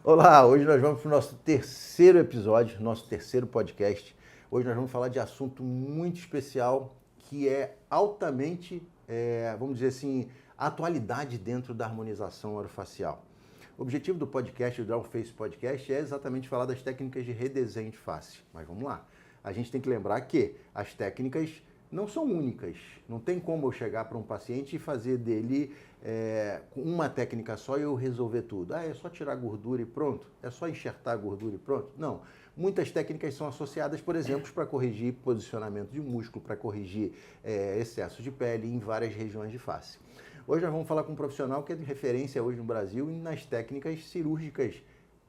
Olá, hoje nós vamos para o nosso terceiro episódio, nosso terceiro podcast. Hoje nós vamos falar de assunto muito especial que é altamente, vamos dizer assim, atualidade dentro da harmonização orofacial. O objetivo do podcast, do Draw Face Podcast, é exatamente falar das técnicas de redesenho de face. Mas vamos lá, a gente tem que lembrar que as técnicas não são únicas. Não tem como eu chegar para um paciente e fazer dele uma técnica só e eu resolver tudo. É só tirar gordura e pronto? É só enxertar a gordura e pronto? Não. Muitas técnicas são associadas, por exemplo, para corrigir posicionamento de músculo, para corrigir excesso de pele em várias regiões de face. Hoje nós vamos falar com um profissional que é de referência hoje no Brasil nas técnicas cirúrgicas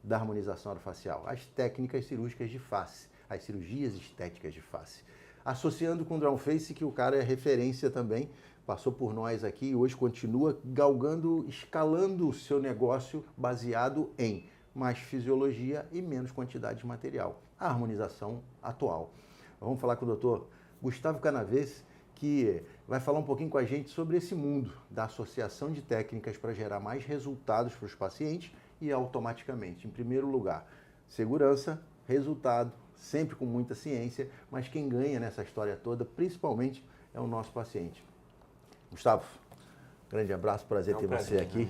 da harmonização orofacial, as técnicas cirúrgicas de face, as cirurgias estéticas de face. Associando com o Draw Face, que o cara é referência também, passou por nós aqui e hoje continua galgando, escalando o seu negócio baseado em mais fisiologia e menos quantidade de material. A harmonização atual. Vamos falar com o doutor Gustavo Canavese, que vai falar um pouquinho com a gente sobre esse mundo da associação de técnicas para gerar mais resultados para os pacientes e automaticamente, em primeiro lugar, segurança, resultado, sempre com muita ciência, mas quem ganha nessa história toda, principalmente, é o nosso paciente. Gustavo, grande abraço, prazer ter você aqui.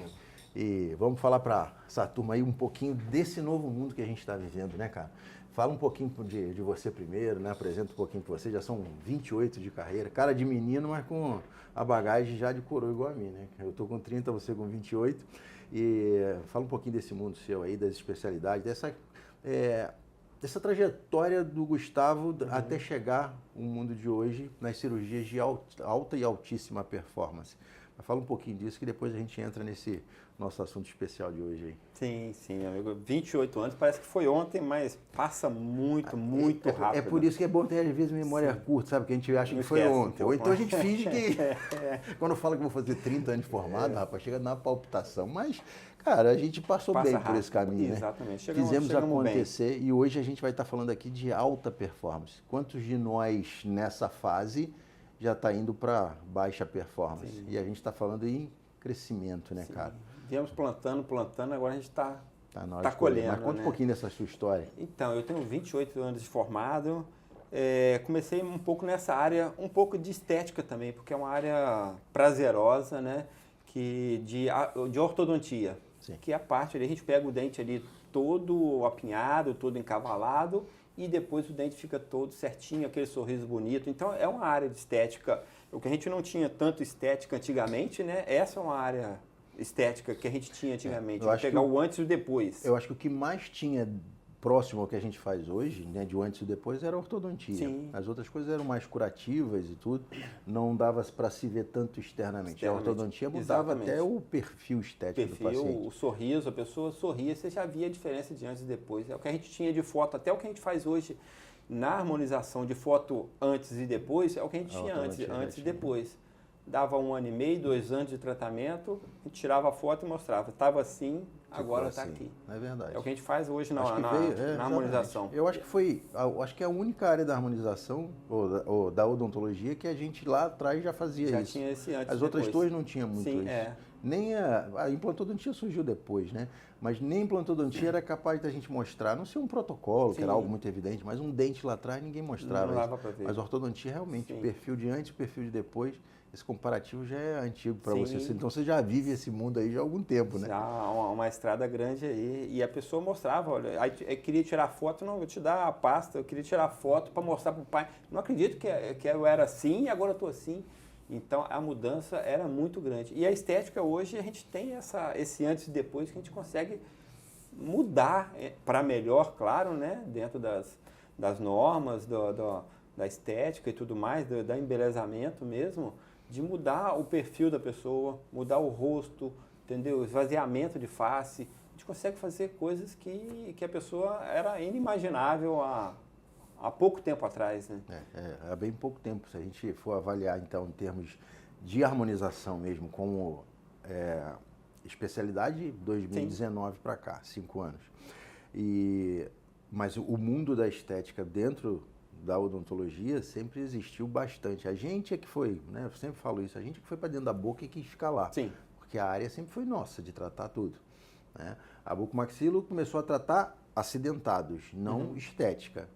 E vamos falar para essa turma aí um pouquinho desse novo mundo que a gente está vivendo, né, cara? Fala um pouquinho de você primeiro, né? Apresenta um pouquinho para você, já são 28 de carreira, cara de menino, mas com a bagagem já de coroa igual a mim, né? Eu tô com 30, você com 28. E fala um pouquinho desse mundo seu aí, das especialidades, dessa trajetória do Gustavo até chegar ao mundo de hoje nas cirurgias de alta e altíssima performance. Mas fala um pouquinho disso que depois a gente entra nesse nosso assunto especial de hoje aí. Sim, meu amigo. 28 anos, parece que foi ontem, mas passa muito rápido. É por isso que é bom ter, às vezes, memória curta, sabe? Que a gente acha que foi ontem. Ou então a gente finge que... Quando fala que vou fazer 30 anos de formado, rapaz, chega na palpitação. Mas, cara, a gente passou bem rápido por esse caminho, né? Exatamente. Fizemos acontecer bem. E hoje a gente vai estar falando aqui de alta performance. Quantos de nós nessa fase já está indo para baixa performance? Sim. E a gente está falando em crescimento, né, sim, cara? Viemos plantando, agora a gente está colhendo. Mas conta um pouquinho dessa sua história. Então, eu tenho 28 anos de formado, comecei um pouco nessa área, um pouco de estética também, porque é uma área prazerosa, né, de ortodontia, sim, que é a parte ali, a gente pega o dente ali todo apinhado, todo encavalado, e depois o dente fica todo certinho, aquele sorriso bonito. Então, é uma área de estética, o que a gente não tinha tanto estética antigamente, né, essa é uma área estética que a gente tinha antigamente, pegar o antes e o depois. Eu acho que o que mais tinha próximo ao que a gente faz hoje, né, de o antes e o depois, era a ortodontia. Sim. As outras coisas eram mais curativas e tudo, não dava para se ver tanto externamente. A ortodontia mudava até o perfil estético do paciente. O sorriso, a pessoa sorria, você já via a diferença de antes e depois. É o que a gente tinha de foto, até o que a gente faz hoje na harmonização de foto antes e depois, é o que a gente tinha antes e depois. Dava 1 ano e meio, 2 anos de tratamento, a gente tirava a foto e mostrava. Estava assim, agora está aqui. É verdade. É o que a gente faz hoje na harmonização. Eu acho que é a única área da harmonização, ou da odontologia, que a gente lá atrás já fazia isso. Já tinha esse antes. As outras duas não tinham muito isso. É. Nem a implantodontia surgiu depois, né? Mas nem a implantodontia era capaz da gente mostrar, não ser um protocolo, sim, que era algo muito evidente, mas um dente lá atrás ninguém mostrava. Não dava para ver. Mas a ortodontia realmente, sim, o perfil de antes, o perfil de depois, esse comparativo já é antigo para você. Então você já vive esse mundo aí já há algum tempo, né? Já uma estrada grande aí. E a pessoa mostrava, olha, aí eu queria tirar foto, não, vou te dar a pasta, eu queria tirar foto para mostrar para o pai. Não acredito que eu era assim e agora eu estou assim. Então a mudança era muito grande. E a estética hoje, a gente tem esse antes e depois que a gente consegue mudar para melhor, claro, né? Dentro das normas, da estética e tudo mais, do embelezamento mesmo, de mudar o perfil da pessoa, mudar o rosto, entendeu? Esvaziamento de face. A gente consegue fazer coisas que a pessoa era inimaginável há pouco tempo atrás, né? Há bem pouco tempo. Se a gente for avaliar, então, em termos de harmonização mesmo, como especialidade, 2019 para cá, 5 anos. Mas o mundo da estética dentro da odontologia sempre existiu bastante. A gente é que foi, né? Eu sempre falo isso, a gente que foi para dentro da boca e quis ficar lá. Sim. Porque a área sempre foi nossa, de tratar tudo, né? A bucomaxilo começou a tratar acidentados, não estética.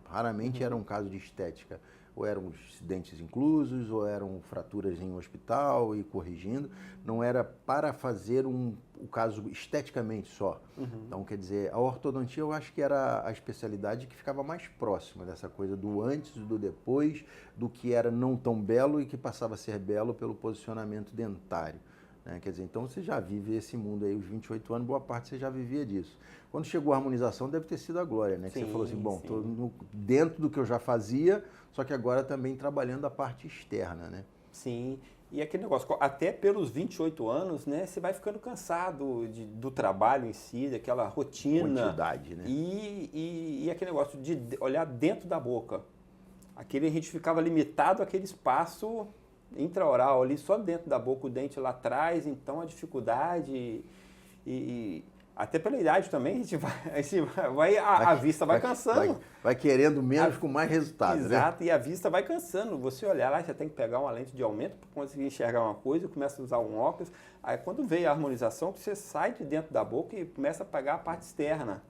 Raramente era um caso de estética. Ou eram os dentes inclusos, ou eram fraturas em um hospital e corrigindo. Não era para fazer o caso esteticamente só. Então, quer dizer, a ortodontia eu acho que era a especialidade que ficava mais próxima dessa coisa do antes e do depois, do que era não tão belo e que passava a ser belo pelo posicionamento dentário. Né? Quer dizer, então você já vive esse mundo aí, os 28 anos, boa parte você já vivia disso. Quando chegou a harmonização, deve ter sido a glória, né? Que você falou assim, bom, estou dentro do que eu já fazia, só que agora também trabalhando a parte externa, né? Sim, e aquele negócio, até pelos 28 anos, né, você vai ficando cansado do trabalho em si, daquela rotina. Quantidade, né? E aquele negócio de olhar dentro da boca. A gente ficava limitado àquele espaço intraoral ali, só dentro da boca, o dente lá atrás, então a dificuldade e até pela idade também, a vista vai cansando. Vai querendo menos com mais resultado, exato, né? E a vista vai cansando. Você olhar lá, você tem que pegar uma lente de aumento para conseguir enxergar uma coisa, começa a usar um óculos. Aí quando veio a harmonização, você sai de dentro da boca e começa a pegar a parte externa.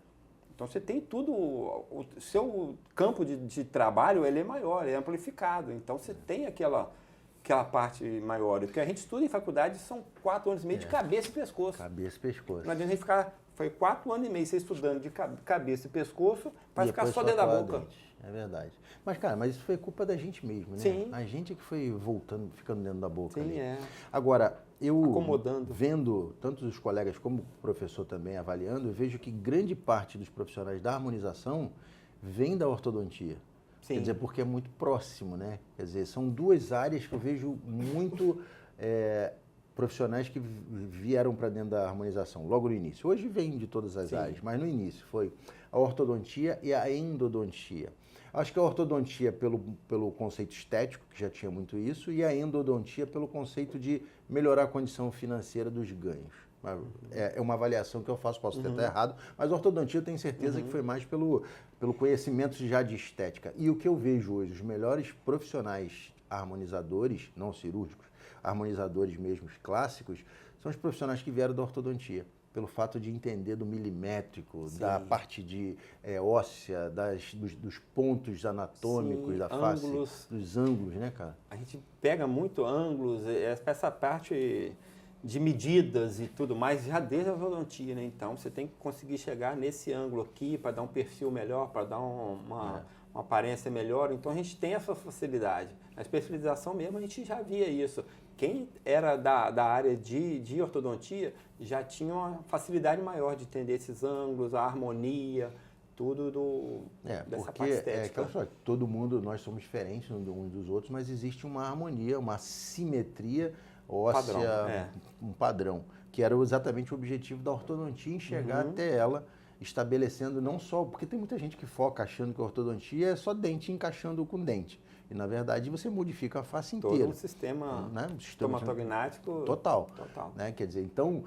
Então você tem tudo, o seu campo de trabalho ele é maior, é amplificado. Então você tem aquela parte maior. O que a gente estuda em faculdade são 4 anos e meio de cabeça e pescoço. Cabeça e pescoço. Não adianta a gente ficar, foi 4 anos e meio você estudando de cabeça e pescoço para ficar só dentro da boca. É verdade. Mas, cara, isso foi culpa da gente mesmo, né? Sim. A gente que foi voltando, ficando dentro da boca. Sim, ali. é. Agora, eu acomodando. Vendo tanto os colegas como o professor também avaliando, eu vejo que grande parte dos profissionais da harmonização vem da ortodontia. Sim. Quer dizer, porque é muito próximo, né? Quer dizer, são duas áreas que eu vejo muito profissionais que vieram para dentro da harmonização, logo no início. Hoje vem de todas as áreas, mas no início foi a ortodontia e a endodontia. Acho que a ortodontia pelo conceito estético, que já tinha muito isso, e a endodontia pelo conceito de melhorar a condição financeira dos ganhos. É uma avaliação que eu faço, posso ter até errado, mas a ortodontia eu tenho certeza que foi mais pelo conhecimento já de estética. E o que eu vejo hoje, os melhores profissionais harmonizadores, não cirúrgicos, harmonizadores mesmos clássicos, são os profissionais que vieram da ortodontia, pelo fato de entender do milimétrico, da parte de óssea, dos pontos anatômicos da face, dos ângulos, né, cara? A gente pega muito ângulos, essa parte de medidas e tudo mais, já desde a ortodontia, né? Então, você tem que conseguir chegar nesse ângulo aqui para dar um perfil melhor, para dar uma aparência melhor. Então, a gente tem essa facilidade. Na especialização mesmo, a gente já via isso. Quem era da área de ortodontia já tinha uma facilidade maior de entender esses ângulos, a harmonia, tudo dessa parte estética. Porque todo mundo, nós somos diferentes uns dos outros, mas existe uma harmonia, uma simetria óssea, um padrão, que era exatamente o objetivo da ortodontia, enxergar até ela, estabelecendo não só, porque tem muita gente que foca achando que a ortodontia é só dente encaixando com dente, e na verdade você modifica a face inteira. Todo um sistema estomatognático total. Né? Quer dizer, então,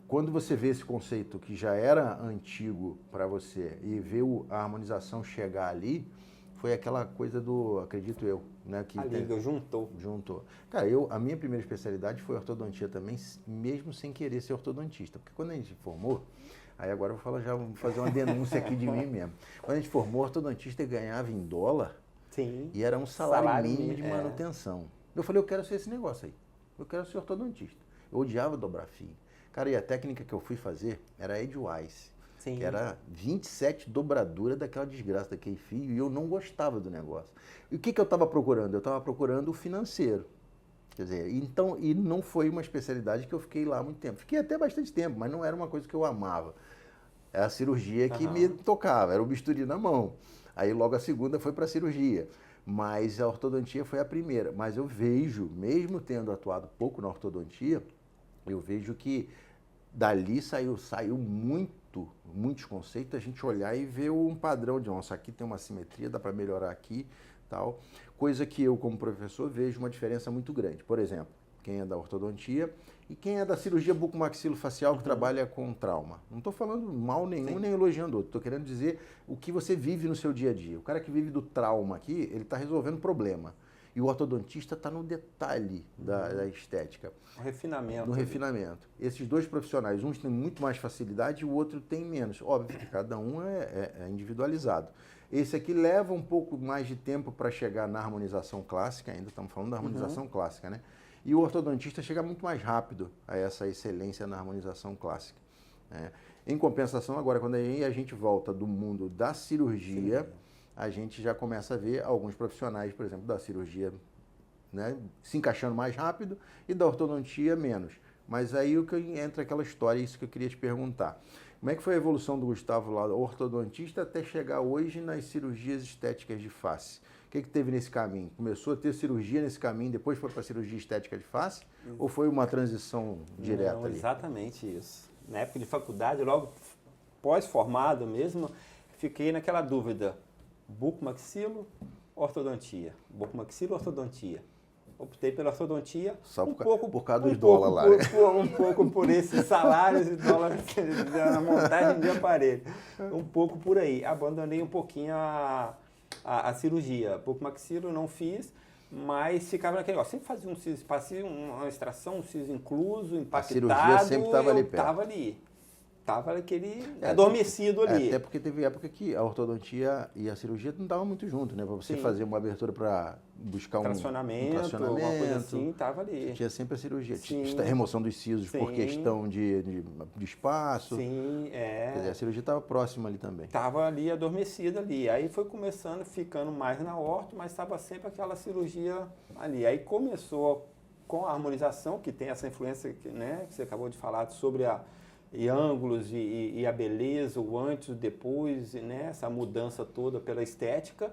quando você vê esse conceito que já era antigo para você e vê a harmonização chegar ali, foi aquela coisa do, acredito eu, né? Que a liga juntou. Cara, a minha primeira especialidade foi ortodontia também, mesmo sem querer ser ortodontista. Porque quando a gente formou, aí agora eu vou fazer uma denúncia aqui de mim mesmo. Quando a gente formou, ortodontista ganhava em dólar. Sim. E era um salário mínimo de manutenção. Eu falei, eu quero ser esse negócio aí. Eu quero ser ortodontista. Eu odiava dobrar fio. Cara, e a técnica que eu fui fazer era Edgewise. Que era 27 dobraduras daquela desgraça, daquele fio, e eu não gostava do negócio. E o que eu estava procurando? Eu estava procurando o financeiro. Quer dizer, então, e não foi uma especialidade que eu fiquei lá há muito tempo. Fiquei até bastante tempo, mas não era uma coisa que eu amava. Era a cirurgia que me tocava, era o bisturi na mão. Aí logo a segunda foi para a cirurgia. Mas a ortodontia foi a primeira. Mas eu vejo, mesmo tendo atuado pouco na ortodontia, eu vejo que dali saiu muitos conceitos, a gente olhar e ver um padrão de, nossa, aqui tem uma simetria, dá para melhorar aqui, tal. Coisa que eu, como professor, vejo uma diferença muito grande. Por exemplo, quem é da ortodontia e quem é da cirurgia bucomaxilofacial que trabalha com trauma. Não estou falando mal nenhum, nem elogiando outro. Estou querendo dizer o que você vive no seu dia a dia. O cara que vive do trauma aqui, ele está resolvendo problema. E o ortodontista está no detalhe da estética. O refinamento. No refinamento. Esses dois profissionais, uns têm muito mais facilidade e o outro tem menos. Óbvio que cada um é individualizado. Esse aqui leva um pouco mais de tempo para chegar na harmonização clássica, ainda estamos falando da harmonização clássica, né? E o ortodontista chega muito mais rápido a essa excelência na harmonização clássica, né? Em compensação, agora, quando a gente volta do mundo da cirurgia, a gente já começa a ver alguns profissionais, por exemplo, da cirurgia, né, se encaixando mais rápido e da ortodontia menos. Mas aí o que entra aquela história, isso que eu queria te perguntar. Como é que foi a evolução do Gustavo lá, ortodontista, até chegar hoje nas cirurgias estéticas de face? O que teve nesse caminho? Começou a ter cirurgia nesse caminho, depois foi para a cirurgia estética de face? Ou foi uma transição direta? Não, ali? Exatamente isso. Na época de faculdade, logo pós-formado mesmo, fiquei naquela dúvida. Bucomaxilo, ortodontia. Bucomaxilo, ortodontia. Optei pela ortodontia. Só por causa dos dólares lá. Um pouco por esses salários e dólares na montagem de aparelho. Um pouco por aí. Abandonei um pouquinho a cirurgia. Bucomaxilo não fiz, mas ficava naquele negócio. Sempre fazia um siso, fazia uma extração, um siso incluso, impactado. A cirurgia sempre estava ali perto. Estava ali. Estava aquele adormecido ali. Até porque teve época que a ortodontia e a cirurgia não estavam muito junto, né? Para você fazer uma abertura para buscar um tracionamento, uma coisa assim, estava ali. Tinha sempre a cirurgia. Tinha remoção dos sisos por questão de espaço. Sim, Quer dizer, a cirurgia estava próxima ali também. Estava ali adormecida ali. Aí foi começando, ficando mais na orto, mas estava sempre aquela cirurgia ali. Aí começou com a harmonização, que tem essa influência, né, que você acabou de falar sobre e ângulos e a beleza, o antes, o depois, né? Essa mudança toda pela estética.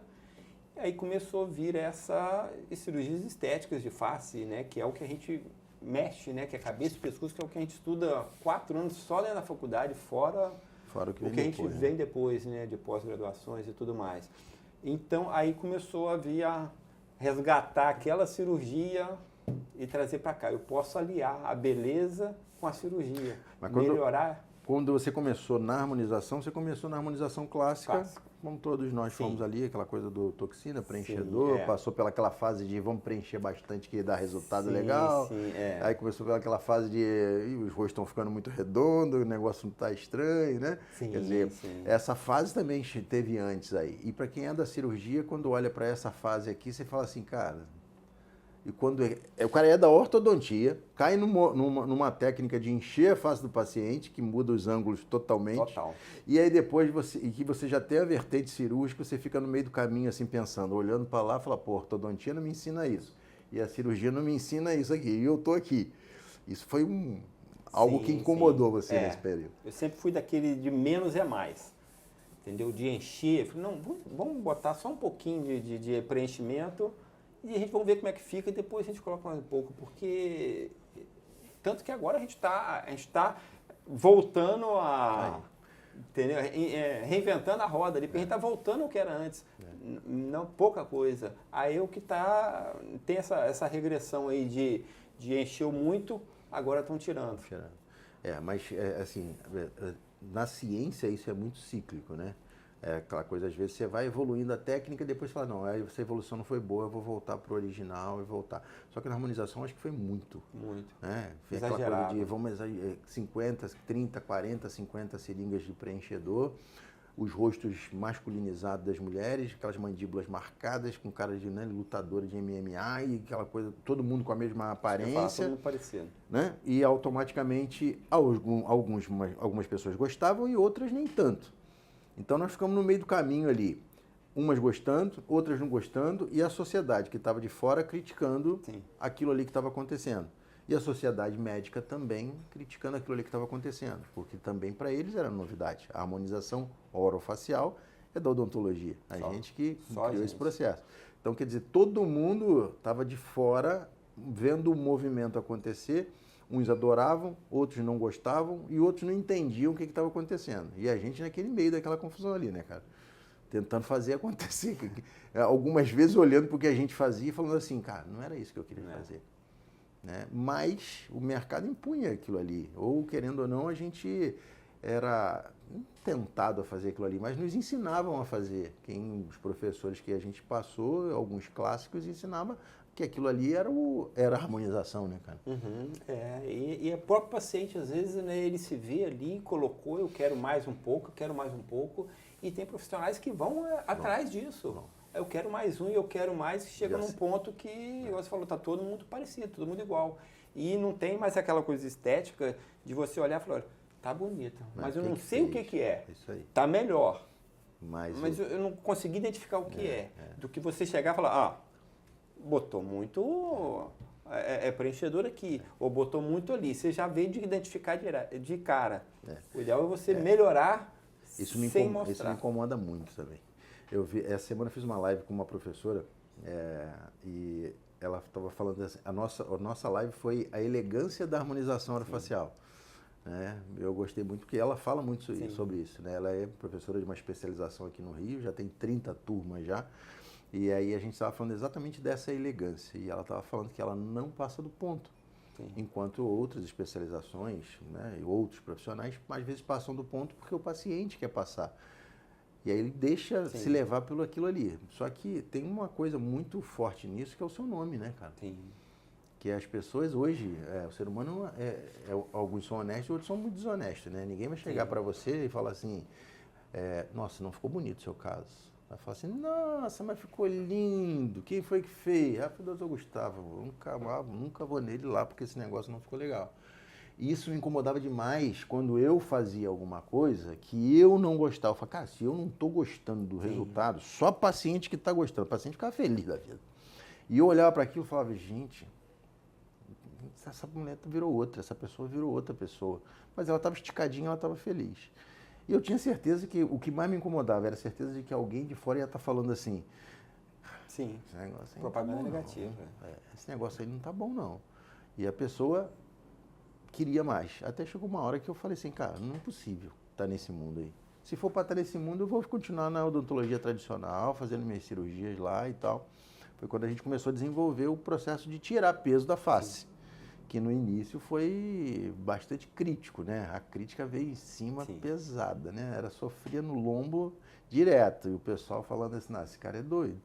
E aí começou a vir essas cirurgias estéticas de face, né? Que é o que a gente mexe, né? Que é cabeça e pescoço, que é o que a gente estuda 4 anos só dentro da faculdade, fora o que a gente depois, vem depois, né? De pós-graduações e tudo mais. Então aí começou a vir a resgatar aquela cirurgia e trazer para cá. Eu posso aliar a beleza com a cirurgia. Mas melhorar. Quando você começou na harmonização, você começou na harmonização clássica, como todos nós fomos ali, aquela coisa do toxina, preenchedor, passou pelaquela fase de vamos preencher bastante que dá resultado legal. Aí começou pelaquela fase de os rostos estão ficando muito redondos, o negócio não está estranho, né? Quer dizer, essa fase também teve antes aí. E para quem é da cirurgia, quando olha para essa fase aqui, você fala assim, cara... E quando o cara é da ortodontia, cai numa técnica de encher a face do paciente, que muda os ângulos totalmente. Total. E aí depois que você já tem a vertente cirúrgica, você fica no meio do caminho assim pensando, olhando para lá e fala, pô, ortodontia não me ensina isso. E a cirurgia não me ensina isso aqui. E eu tô aqui. Isso foi algo que incomodou você nesse período. Eu sempre fui daquele de menos é mais. Entendeu? De encher. Eu falei, não, vamos botar só um pouquinho de preenchimento. E a gente vamos ver como é que fica e depois a gente coloca mais um pouco, porque tanto que agora a gente tá voltando entendeu? Reinventando a roda ali, porque a gente está voltando ao que era antes, não pouca coisa. Aí o que tem essa regressão aí de encheu muito, agora estão tirando. Mas assim, na ciência isso é muito cíclico, né? É aquela coisa, às vezes você vai evoluindo a técnica e depois fala, não, essa evolução não foi boa, eu vou voltar para o original e voltar. Só que na harmonização acho que foi muito. Muito. Né? Foi aquela coisa de, vamos 50, 30, 40, 50 seringas de preenchedor, os rostos masculinizados das mulheres, aquelas mandíbulas marcadas com cara de lutadora de MMA e aquela coisa, todo mundo com a mesma aparência. Todo mundo parecido. Né? E automaticamente algumas pessoas gostavam e outras nem tanto. Então nós ficamos no meio do caminho ali, umas gostando, outras não gostando, e a sociedade que estava de fora criticando aquilo ali que estava acontecendo. E a sociedade médica também criticando aquilo ali que estava acontecendo, porque também para eles era novidade. A harmonização orofacial é da odontologia, gente que criou esse processo. Então quer dizer, todo mundo estava de fora vendo o movimento acontecer. Uns adoravam, outros não gostavam e outros não entendiam o que estava acontecendo. E a gente naquele meio daquela confusão ali, né, cara? Tentando fazer acontecer. Algumas vezes olhando para o que a gente fazia e falando assim, cara, não era isso que eu queria fazer. Né? Mas o mercado impunha aquilo ali. Ou, querendo ou não, a gente era tentado a fazer aquilo ali, mas nos ensinavam a fazer. Os professores que a gente passou, alguns clássicos, ensinavam que aquilo ali era harmonização, né, cara? E o próprio paciente, às vezes, né, ele se vê ali, colocou, eu quero mais um pouco, e tem profissionais que vão atrás disso. Eu quero mais um e eu quero mais, e chega num ponto que, você falou, tá todo mundo parecido, todo mundo igual. E não tem mais aquela coisa estética de você olhar e falar, tá bonita, mas eu não sei o que é. Isso aí. Tá melhor. Mas eu não consegui identificar o que é. Do que você chegar e falar, botou muito preenchedor aqui, ou botou muito ali. Você já veio de identificar de cara. O ideal é você melhorar sem mostrar. Isso me incomoda muito também. Essa semana eu fiz uma live com uma professora e ela estava falando assim, a nossa live foi a elegância da harmonização orofacial. Eu gostei muito porque ela fala muito sobre isso. Né? Ela é professora de uma especialização aqui no Rio, já tem 30 turmas já. E aí a gente estava falando exatamente dessa elegância. E ela estava falando que ela não passa do ponto. Sim. Enquanto outras especializações, né, e outros profissionais, às vezes passam do ponto porque o paciente quer passar. E aí ele deixa se levar pelo aquilo ali. Só que tem uma coisa muito forte nisso que é o seu nome, né, cara? Sim. Que as pessoas hoje, o ser humano, alguns são honestos, outros são muito desonestos, né? Ninguém vai chegar para você e falar assim, nossa, não ficou bonito o seu caso. Vai falar assim, nossa, mas ficou lindo. Quem foi que fez? Foi o Dr. Gustavo. Nunca vou nele lá porque esse negócio não ficou legal. E isso me incomodava demais quando eu fazia alguma coisa que eu não gostava. Eu falava, cara, se eu não estou gostando do resultado, só paciente que está gostando. O paciente ficava feliz da vida. E eu olhava para aquilo e falava, gente, essa mulher virou outra, essa pessoa virou outra pessoa. Mas ela estava esticadinha, ela estava feliz. E eu tinha certeza que o que mais me incomodava era a certeza de que alguém de fora ia estar falando assim. Sim, esse negócio aí propaganda não tá bom, negativa. Esse negócio aí não tá bom, não. E a pessoa queria mais. Até chegou uma hora que eu falei assim, cara, não é possível estar nesse mundo aí. Se for para estar nesse mundo, eu vou continuar na odontologia tradicional, fazendo minhas cirurgias lá e tal. Foi quando a gente começou a desenvolver o processo de tirar peso da face. Sim. Que no início foi bastante crítico, né? A crítica veio em cima pesada, né? Sofria no lombo direto. E o pessoal falando assim, esse cara é doido.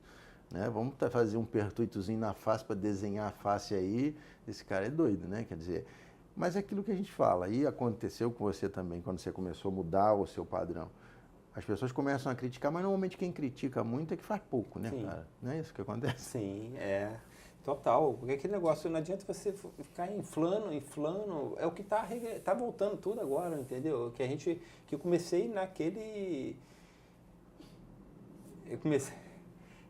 Né? Vamos fazer um pertuitozinho na face para desenhar a face aí. Esse cara é doido, né? Quer dizer, mas é aquilo que a gente fala. E aconteceu com você também, quando você começou a mudar o seu padrão. As pessoas começam a criticar, mas normalmente quem critica muito é que faz pouco, né, cara? Não é isso que acontece? Sim, total, porque aquele negócio, não adianta você ficar inflando, é o que tá voltando tudo agora, entendeu? Que eu comecei naquele...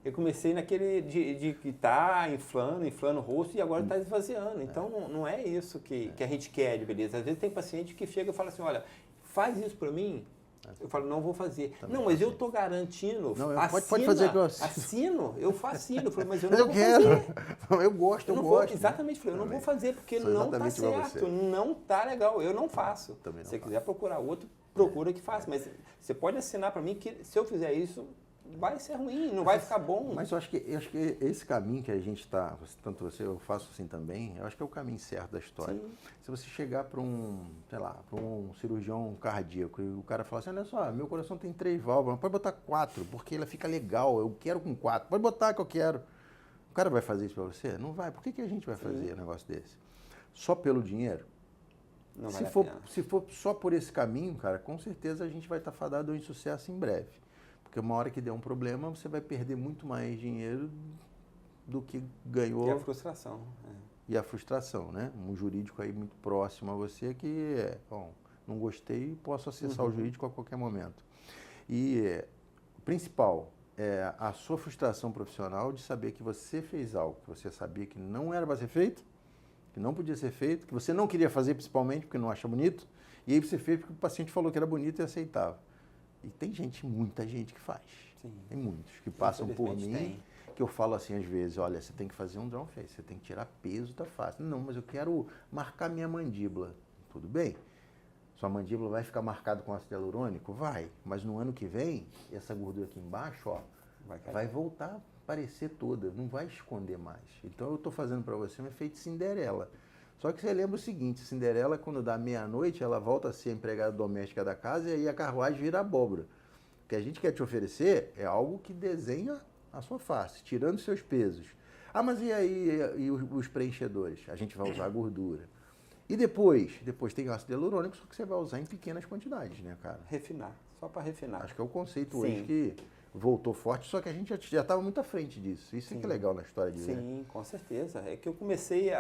Eu comecei naquele de que tá inflando o rosto e agora tá esvaziando. Então não é isso que a gente quer de beleza. Às vezes tem paciente que chega e fala assim, olha, faz isso para mim. Eu falo, não vou fazer. Também não, mas eu tô garantindo. Não, pode fazer que eu assino. Eu fascino. Eu falei, mas eu não vou fazer. Eu gosto, eu gosto. Exatamente, falei, eu não vou fazer porque não tá certo, não tá legal, eu não faço. Se você quiser procurar outro, procura que faça. Mas você pode assinar para mim que se eu fizer isso, vai ser ruim, não vai ficar bom. Mas eu acho que esse caminho que a gente está, tanto você, eu faço assim também, eu acho que é o caminho certo da história. Sim. Se você chegar para um cirurgião cardíaco e o cara falar assim, olha só, meu coração tem 3 válvulas, pode botar 4, porque ela fica legal, eu quero com 4, pode botar que eu quero. O cara vai fazer isso para você? Não vai. Por que a gente vai fazer um negócio desse? Só pelo dinheiro? Não se for só por esse caminho, cara, com certeza a gente vai estar fadado ao insucesso em breve. Porque uma hora que der um problema, você vai perder muito mais dinheiro do que ganhou. E a frustração. E a frustração, né? Um jurídico aí muito próximo a você que, não gostei, posso acessar o jurídico a qualquer momento. E o principal é a sua frustração profissional de saber que você fez algo que você sabia que não era para ser feito, que não podia ser feito, que você não queria fazer principalmente porque não acha bonito, e aí você fez porque o paciente falou que era bonito e aceitava. E tem muita gente que faz. Sim. Tem muitos que passam por mim, que eu falo assim às vezes, olha, você tem que fazer um drawn face, você tem que tirar peso da face. Não, mas eu quero marcar minha mandíbula. Tudo bem. Sua mandíbula vai ficar marcada com ácido hialurônico? Vai. Mas no ano que vem, essa gordura aqui embaixo, vai voltar a aparecer toda, não vai esconder mais. Então eu estou fazendo para você um efeito Cinderela. Só que você lembra o seguinte, Cinderela, quando dá meia-noite, ela volta a ser a empregada doméstica da casa e aí a carruagem vira abóbora. O que a gente quer te oferecer é algo que desenha a sua face, tirando seus pesos. Ah, mas e aí e os preenchedores? A gente vai usar a gordura. E depois? Depois tem ácido hialurônico, só que você vai usar em pequenas quantidades, né, cara? Refinar, só para refinar. Acho que é o conceito Sim. hoje que voltou forte, só que a gente já estava muito à frente disso. Isso é que é legal na história de ver. Sim, com certeza. É que eu comecei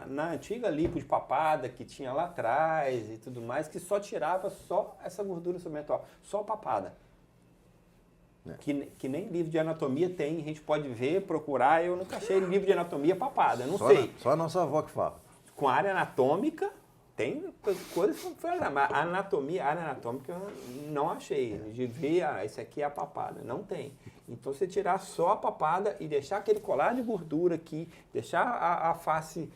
na antiga lipo de papada que tinha lá atrás e tudo mais, que só tirava só essa gordura submental, só a papada. É. Que nem livro de anatomia tem, a gente pode ver, procurar. Eu nunca achei livro de anatomia papada, não Só sei. Só a nossa avó que fala. Com a área anatômica, tem coisas que foi mas a área anatômica eu não achei. De ver, esse aqui é a papada. Não tem. Então, você tirar só a papada e deixar aquele colar de gordura aqui, deixar a face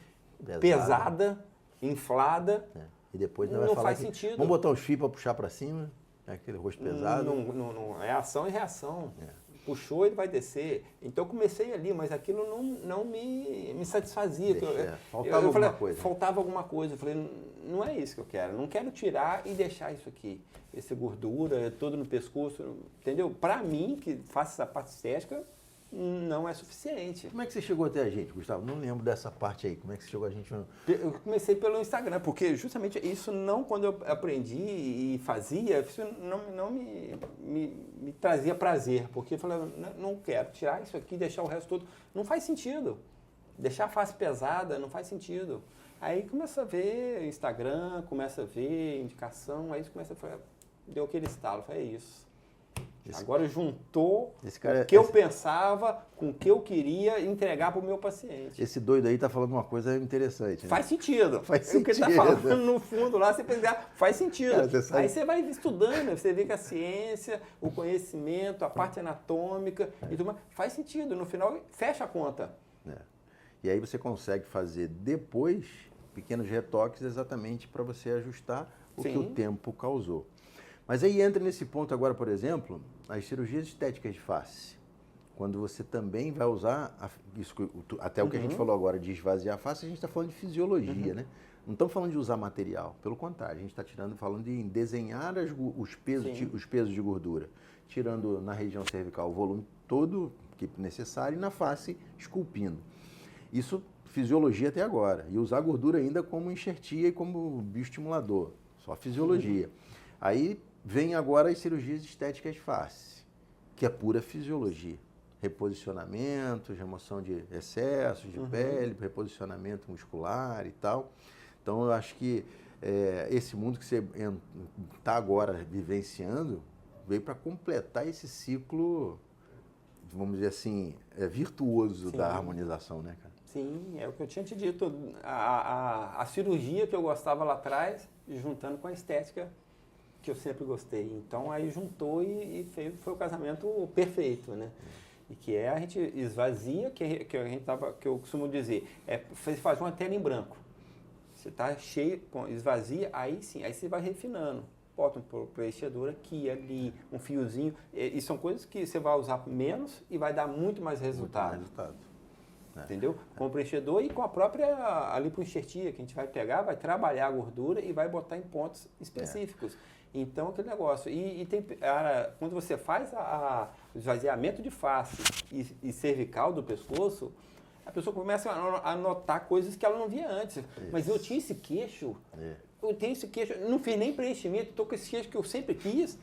pesada, inflada, E depois não vai falar faz que sentido. vamos botar os fios para puxar para cima, aquele rosto pesado. Não, é ação e reação. Puxou, ele vai descer. Então, eu comecei ali, mas aquilo não me satisfazia. Faltava alguma coisa. Faltava alguma coisa. Eu falei, não é isso que eu quero. Não quero tirar e deixar isso aqui. Essa gordura, todo no pescoço, entendeu? Para mim, que faço essa parte estética, não é suficiente. Como é que você chegou até a gente, Gustavo? Não lembro dessa parte aí. Como é que você chegou a gente? Eu comecei pelo Instagram, porque justamente isso não, quando eu aprendi e fazia, isso não me trazia prazer, porque eu falei, não quero tirar isso aqui, deixar o resto todo. Não faz sentido. Deixar a face pesada não faz sentido. Aí começa a ver Instagram, começa a ver indicação, aí começa a falar, deu aquele estalo, foi isso. Agora juntou o que eu pensava com o que eu queria entregar para o meu paciente. Esse doido aí tá falando uma coisa interessante, né? Faz sentido. Faz sentido. O que ele está falando no fundo lá, você pensar, faz sentido. Cara, você sabe... Aí você vai estudando, você vê que a ciência, o conhecimento, a parte anatômica e tudo mais, faz sentido. No final, fecha a conta. E aí você consegue fazer depois pequenos retoques exatamente para você ajustar o que o tempo causou. Mas aí entra nesse ponto agora, por exemplo, as cirurgias estéticas de face. Quando você também vai usar, até o que a gente falou agora de esvaziar a face, a gente está falando de fisiologia, né? Não estamos falando de usar material, pelo contrário, a gente está falando de desenhar os pesos de gordura, tirando na região cervical o volume todo que é necessário e na face esculpindo. Isso, fisiologia até agora. E usar a gordura ainda como enxertia e como bioestimulador, só fisiologia. Aí vem agora as cirurgias estéticas de face, que é pura fisiologia. Reposicionamento, remoção de excessos de pele, reposicionamento muscular e tal. Então, eu acho que esse mundo que você está agora vivenciando veio para completar esse ciclo, vamos dizer assim, virtuoso da harmonização, né, cara? Sim, é o que eu tinha te dito. A cirurgia que eu gostava lá atrás, juntando com a estética que eu sempre gostei. Então, aí juntou e foi o casamento perfeito, né? E que a gente esvazia, que eu costumo dizer, você faz uma tela em branco. Você está cheio, esvazia, aí sim, aí você vai refinando. Bota um preenchedor aqui, ali, um fiozinho. E são coisas que você vai usar menos e vai dar muito mais resultado. Entendeu? Com o preenchedor e com a própria lipoenxertia, que a gente vai pegar, vai trabalhar a gordura e vai botar em pontos específicos. Então, aquele negócio. Quando você faz o esvaziamento de face e cervical do pescoço, a pessoa começa a notar coisas que ela não via antes. Mas eu tinha esse queixo, eu tenho esse queixo, não fiz nem preenchimento, estou com esse queixo que eu sempre quis,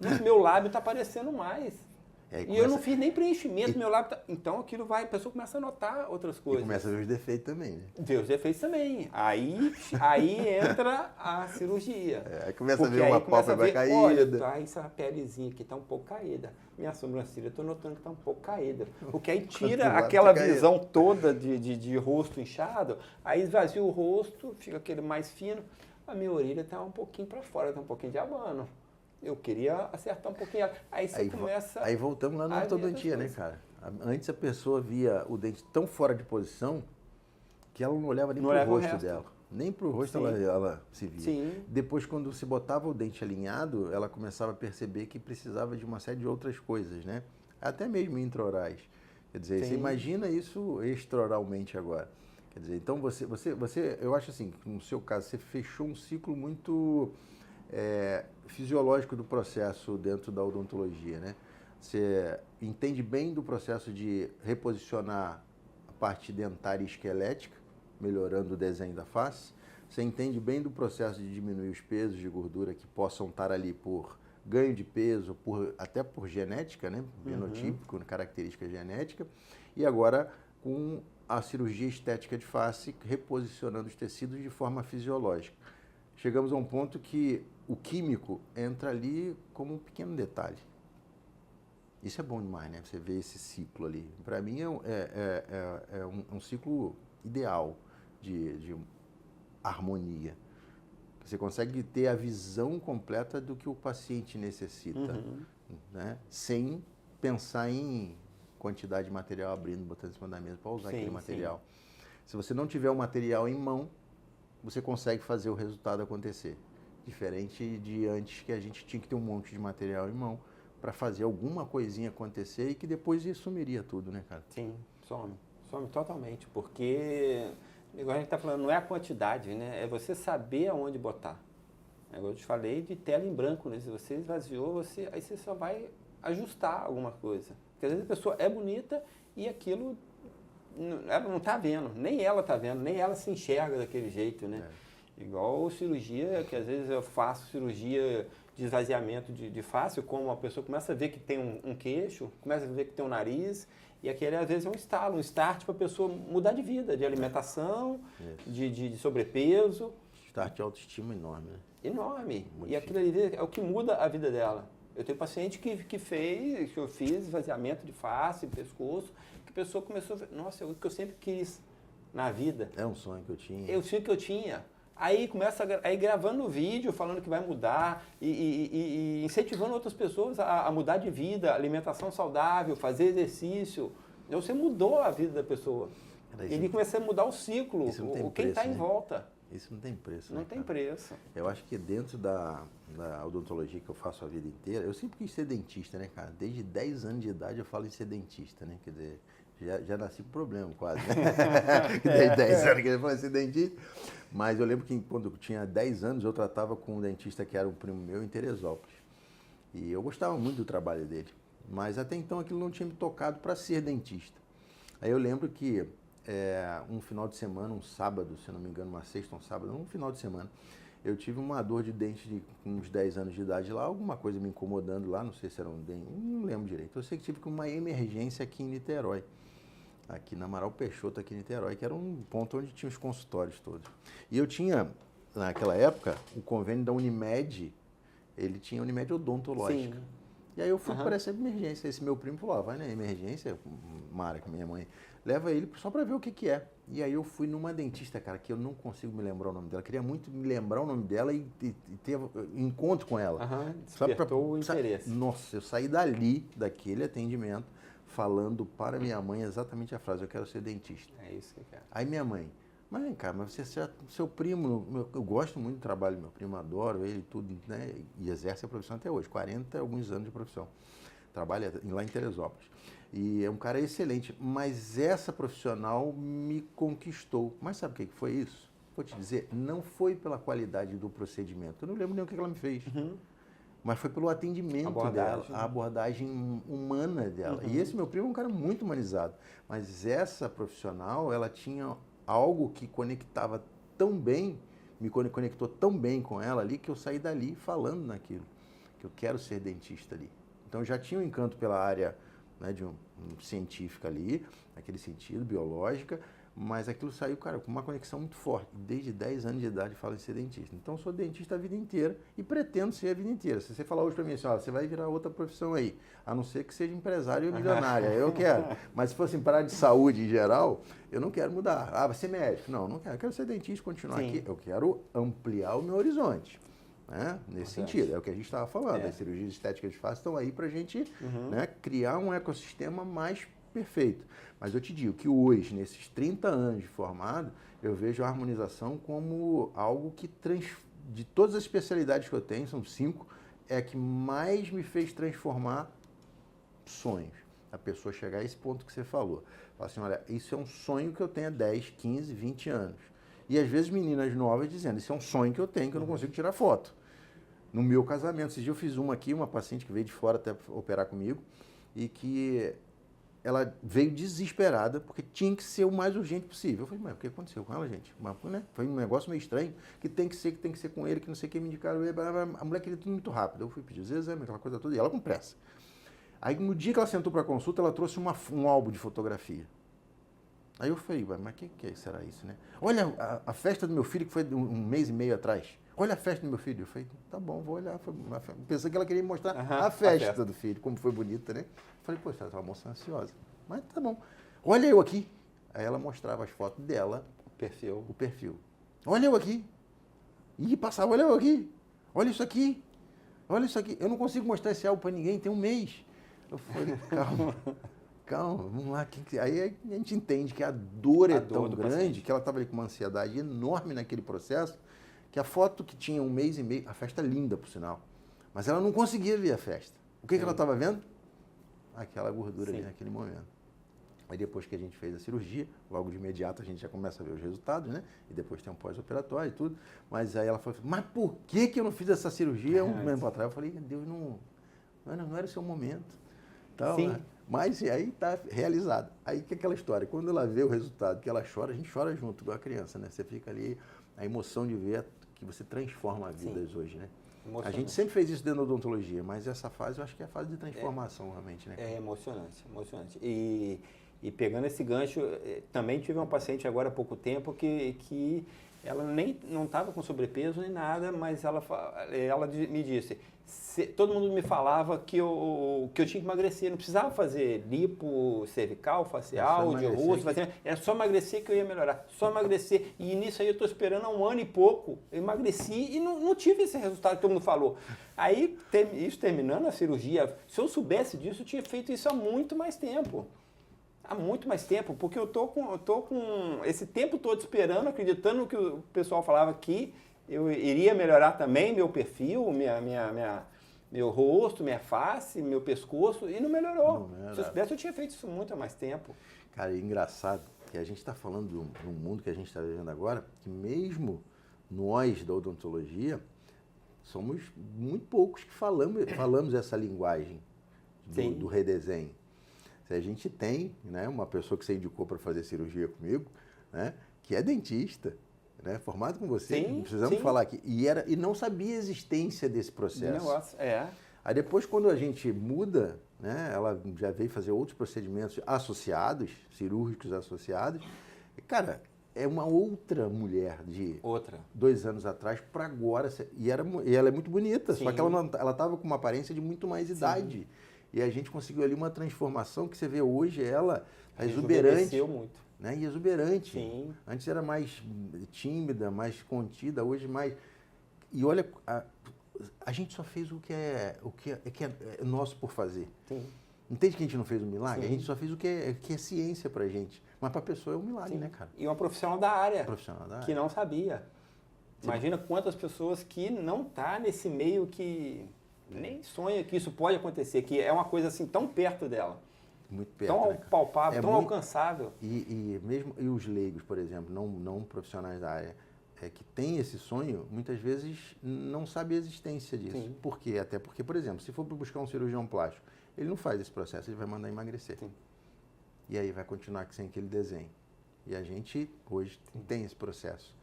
mas meu lábio está aparecendo mais. E eu não fiz nem preenchimento, meu lábio tá... Então aquilo a pessoa começa a notar outras coisas. E começa a ver os defeitos também, né? Ver os defeitos também. Aí entra a cirurgia. Aí começa a ver uma pálpebra caída. Olha, essa pelezinha aqui está um pouco caída. Minha sobrancelha, eu estou notando que está um pouco caída. Porque aí tira aquela visão toda de rosto inchado, aí esvazia o rosto, fica aquele mais fino. A minha orelha está um pouquinho para fora, está um pouquinho de abano. Eu queria acertar um pouquinho. Aí você começa... Aí voltamos lá na ortodontia, né, cara? Antes a pessoa via o dente tão fora de posição que ela não olhava nem para o rosto dela. Nem para o rosto ela se via. Sim. Depois, quando se botava o dente alinhado, ela começava a perceber que precisava de uma série de outras coisas, né? Até mesmo intraorais. Quer dizer, você imagina isso extraoralmente agora. Quer dizer, então eu acho assim, que no seu caso, você fechou um ciclo muito fisiológico do processo dentro da odontologia, né? Você entende bem do processo de reposicionar a parte dentária e esquelética, melhorando o desenho da face. Você entende bem do processo de diminuir os pesos de gordura que possam estar ali por ganho de peso, até por genética, né? Fenotípico, característica genética. E agora com a cirurgia estética de face, reposicionando os tecidos de forma fisiológica. Chegamos a um ponto que o químico entra ali como um pequeno detalhe. Isso é bom demais, né? Você vê esse ciclo ali. Para mim é um ciclo ideal de harmonia. Você consegue ter a visão completa do que o paciente necessita, né? Sem pensar em quantidade de material abrindo, botando em cima da mesa para usar aquele material. Se você não tiver o material em mão, você consegue fazer o resultado acontecer. Diferente de antes, que a gente tinha que ter um monte de material em mão para fazer alguma coisinha acontecer e que depois sumiria tudo, né, cara? Sim, some totalmente, porque, igual a gente está falando, não é a quantidade, né? É você saber aonde botar. Agora eu te falei de tela em branco, né? Se você esvaziou, aí você só vai ajustar alguma coisa. Porque às vezes a pessoa é bonita e aquilo ela não está vendo, nem ela está vendo, nem ela se enxerga daquele jeito, né? Igual cirurgia, que às vezes eu faço cirurgia de esvaziamento de face, como a pessoa começa a ver que tem um queixo, começa a ver que tem um nariz, e aquele às vezes é um estalo, um start para a pessoa mudar de vida, de alimentação, de sobrepeso. Start de autoestima enorme, né? Enorme. Muito e aquilo ali é o que muda a vida dela. Eu tenho paciente que eu fiz esvaziamento de face, pescoço, que a pessoa começou a ver, nossa, o que eu sempre quis na vida. É um sonho que eu tinha. É o sonho que eu tinha. Aí começa aí gravando vídeo, falando que vai mudar e incentivando outras pessoas a mudar de vida, alimentação saudável, fazer exercício. Então você mudou a vida da pessoa. Ele começa a mudar o ciclo, quem está em volta. Isso não tem preço. Não tem preço. Eu acho que dentro da odontologia que eu faço a vida inteira, eu sempre quis ser dentista, né, cara? Desde 10 anos de idade eu falo em ser dentista, né? Quer dizer, já nasci com problema quase, né? Desde 10 anos que eu falo em ser dentista. Mas eu lembro que quando eu tinha 10 anos eu tratava com um dentista que era um primo meu em Teresópolis. E eu gostava muito do trabalho dele. Mas até então aquilo não tinha me tocado para ser dentista. Aí eu lembro que um final de semana, um sábado, se não me engano, uma sexta, um sábado, um final de semana, eu tive uma dor de dente com uns 10 anos de idade lá, alguma coisa me incomodando lá, não sei se era um dente, não lembro direito. Eu sei que tive uma emergência aqui em Niterói, aqui na Amaral Peixoto, aqui em Niterói, que era um ponto onde tinha os consultórios todos. E eu tinha, naquela época, o convênio da Unimed, ele tinha Unimed odontológica. Sim. E aí eu fui para essa emergência. Esse meu primo falou, vai na emergência, Mara, que é minha mãe, leva ele só para ver o que é. E aí eu fui numa dentista, cara, que eu não consigo me lembrar o nome dela. Queria muito me lembrar o nome dela e ter encontro com ela. Despertou o interesse. Nossa, eu saí daquele atendimento, falando para minha mãe exatamente a frase, eu quero ser dentista. É isso que eu quero. Aí minha mãe, mas vem cá, mas seu primo, eu gosto muito do trabalho do meu primo, adoro ele, tudo, né? E exerce a profissão até hoje, 40 e alguns anos de profissão. Trabalha lá em Teresópolis. E é um cara excelente, mas essa profissional me conquistou. Mas sabe o que foi isso? Vou te dizer, não foi pela qualidade do procedimento. Eu não lembro nem o que ela me fez. Mas foi pelo atendimento dela, a abordagem humana dela. E esse meu primo é um cara muito humanizado. Mas essa profissional, ela tinha algo que conectava tão bem, me conectou tão bem com ela ali, que eu saí dali falando naquilo, que eu quero ser dentista ali. Então eu já tinha um encanto pela área, né, de um científica ali, naquele sentido, biológica, mas aquilo saiu, cara, com uma conexão muito forte. Desde 10 anos de idade eu falo em ser dentista. Então eu sou dentista a vida inteira e pretendo ser a vida inteira. Se você falar hoje para mim assim, ó, você vai virar outra profissão aí, a não ser que seja empresário ou milionário, eu quero. Mas se fosse para a área de saúde em geral, eu não quero mudar. Ah, vai ser médico. Não, não quero. Eu quero ser dentista, continuar aqui. Eu quero ampliar o meu horizonte. Né? Nesse sentido, é o que a gente estava falando. As cirurgias estéticas de face estão aí para a gente né, criar um ecossistema mais perfeito. Mas eu te digo que hoje, nesses 30 anos de formado, eu vejo a harmonização como algo que, de todas as especialidades que eu tenho, são 5, é a que mais me fez transformar sonhos. a pessoa chegar a esse ponto que você falou. Fala assim, olha, isso é um sonho que eu tenho há 10, 15, 20 anos. E às vezes meninas novas dizendo, isso é um sonho que eu tenho, que eu não consigo tirar foto. No meu casamento, esses dias eu fiz uma aqui, uma paciente que veio de fora até operar comigo, e que ela veio desesperada, porque tinha que ser o mais urgente possível. Eu falei, mas o que aconteceu com ela, gente? Mas, né? Foi um negócio meio estranho, que tem que ser com ele, que não sei o que me indicaram. A mulher queria tudo muito rápido. Eu fui pedir os exames, aquela coisa toda, e ela com pressa. Aí no dia que ela sentou para consulta, ela trouxe um álbum de fotografia. Aí eu falei, mas o que será isso, né? Olha a festa do meu filho, que foi um mês e meio atrás. Olha a festa do meu filho. Eu falei, tá bom, vou olhar. Pensei que ela queria mostrar a festa do filho, como foi bonita, né? Eu falei, poxa, ela tá uma moça ansiosa. Mas tá bom. Olha eu aqui. Aí ela mostrava as fotos dela. O perfil. Olha eu aqui. E passava, olha eu aqui. Olha isso aqui. Olha isso aqui. Eu não consigo mostrar esse álbum para ninguém, tem um mês. Eu falei, calma, vamos lá. Aí a gente entende que a dor é tão grande, que ela estava ali com uma ansiedade enorme naquele processo, que a foto que tinha um mês e meio, a festa linda, por sinal, mas ela não conseguia ver a festa. O que ela estava vendo? Aquela gordura ali naquele momento. Aí depois que a gente fez a cirurgia, logo de imediato a gente já começa a ver os resultados, né? E depois tem um pós-operatório e tudo. Mas aí ela falou, mas por que eu não fiz essa cirurgia um tempo atrás? Eu falei, Deus, não era o seu momento. Então, sim. Mas aí está realizado. Aí que é aquela história, quando ela vê o resultado, que ela chora, a gente chora junto, igual a criança, né? Você fica ali, a emoção de ver que você transforma vidas hoje, né? A gente sempre fez isso dentro da odontologia, mas essa fase eu acho que é a fase de transformação realmente, né? É emocionante, emocionante. E pegando esse gancho, também tive uma paciente agora há pouco tempo que ela não estava com sobrepeso nem nada, mas ela me disse, todo mundo me falava que eu tinha que emagrecer, não precisava fazer lipo cervical, facial, de rosto, era só emagrecer que eu ia melhorar, só emagrecer. E nisso aí eu estou esperando há 1 ano e pouco, eu emagreci e não tive esse resultado que todo mundo falou. Aí, isso terminando a cirurgia, se eu soubesse disso, eu tinha feito isso há muito mais tempo. Há muito mais tempo, porque eu tô com esse tempo todo esperando, acreditando no que o pessoal falava que eu iria melhorar também meu perfil, meu rosto, minha face, meu pescoço, e não melhorou. Se eu soubesse, eu tinha feito isso muito há mais tempo. Cara, é engraçado que a gente está falando de um mundo que a gente está vivendo agora, que mesmo nós da odontologia, somos poucos que falamos essa linguagem do redesenho. Se a gente tem, né, uma pessoa que você indicou para fazer cirurgia comigo, né, que é dentista, né, formado com você, precisamos falar aqui, e não sabia a existência desse processo. Aí depois, quando a gente muda, né, ela já veio fazer outros procedimentos associados, cirúrgicos associados, cara, é uma outra mulher de 2 anos atrás para agora, e ela é muito bonita, só que ela estava com uma aparência de muito mais idade. E a gente conseguiu ali uma transformação que você vê hoje, ela exuberante. Muito. Né? E exuberante. Sim. Antes era mais tímida, mais contida, hoje mais... E olha, a gente só fez o que é nosso por fazer. Sim. Entende que a gente não fez um milagre? Sim. A gente só fez o que é ciência pra gente. Mas pra pessoa é um milagre, né, cara? E uma profissional da área. Que não sabia. Sim. Imagina quantas pessoas que não tá nesse meio que... nem sonha que isso pode acontecer, que é uma coisa assim tão perto dela. Muito perto, tão palpável, tão alcançável. E os leigos, por exemplo, não profissionais da área, que tem esse sonho, muitas vezes não sabe a existência disso. Sim. Por quê? Até porque, por exemplo, se for buscar um cirurgião plástico, ele não faz esse processo, ele vai mandar emagrecer. Sim. E aí vai continuar sem aquele desenho. E a gente hoje tem esse processo.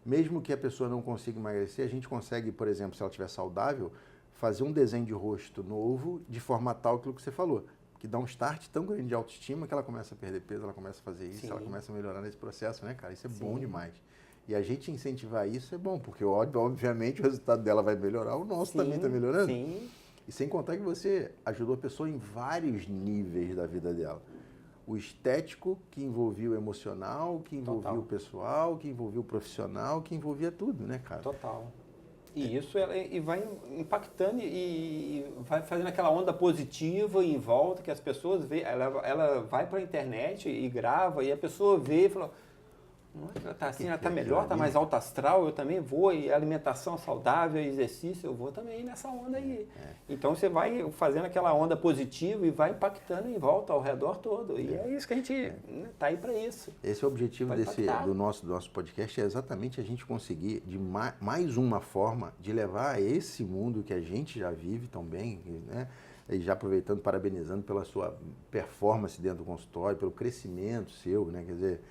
Mesmo que a pessoa não consiga emagrecer, a gente consegue, por exemplo, se ela estiver saudável, fazer um desenho de rosto novo de forma tal que você falou, que dá um start tão grande de autoestima que ela começa a perder peso, ela começa a fazer isso, ela começa a melhorar nesse processo, né, cara? Isso é bom demais. E a gente incentivar isso é bom, porque obviamente o resultado dela vai melhorar, o nosso também está melhorando. Sim. E sem contar que você ajudou a pessoa em vários níveis da vida dela. O estético, que envolvia o emocional, que envolvia o pessoal, que envolvia o profissional, que envolvia tudo, né, cara? Total. E isso e vai impactando e vai fazendo aquela onda positiva em volta que as pessoas veem. Ela vai para a internet e grava e a pessoa vê e fala, Ela tá assim, ela tá melhor, tá mais alto astral, eu também vou, e alimentação saudável, exercício, eu vou também nessa onda aí. Então você vai fazendo aquela onda positiva e vai impactando em volta ao redor todo. E é isso que a gente tá aí para isso. Esse é o objetivo do nosso podcast, é exatamente a gente conseguir, de mais uma forma, de levar a esse mundo que a gente já vive também, né? E já aproveitando, parabenizando pela sua performance dentro do consultório, pelo crescimento seu, né? Quer dizer,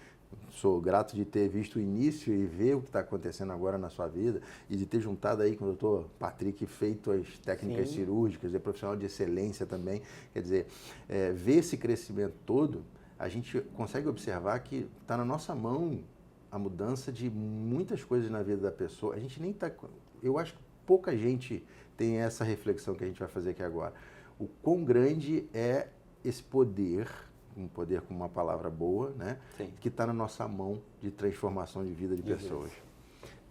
sou grato de ter visto o início e ver o que está acontecendo agora na sua vida e de ter juntado aí com o doutor Patrick, feito as técnicas cirúrgicas, é profissional de excelência também. Quer dizer, ver esse crescimento todo, a gente consegue observar que está na nossa mão a mudança de muitas coisas na vida da pessoa. A gente nem está... Eu acho que pouca gente tem essa reflexão que a gente vai fazer aqui agora. O quão grande é esse poder, um poder com uma palavra boa, né? Que está na nossa mão de transformação de vida de pessoas.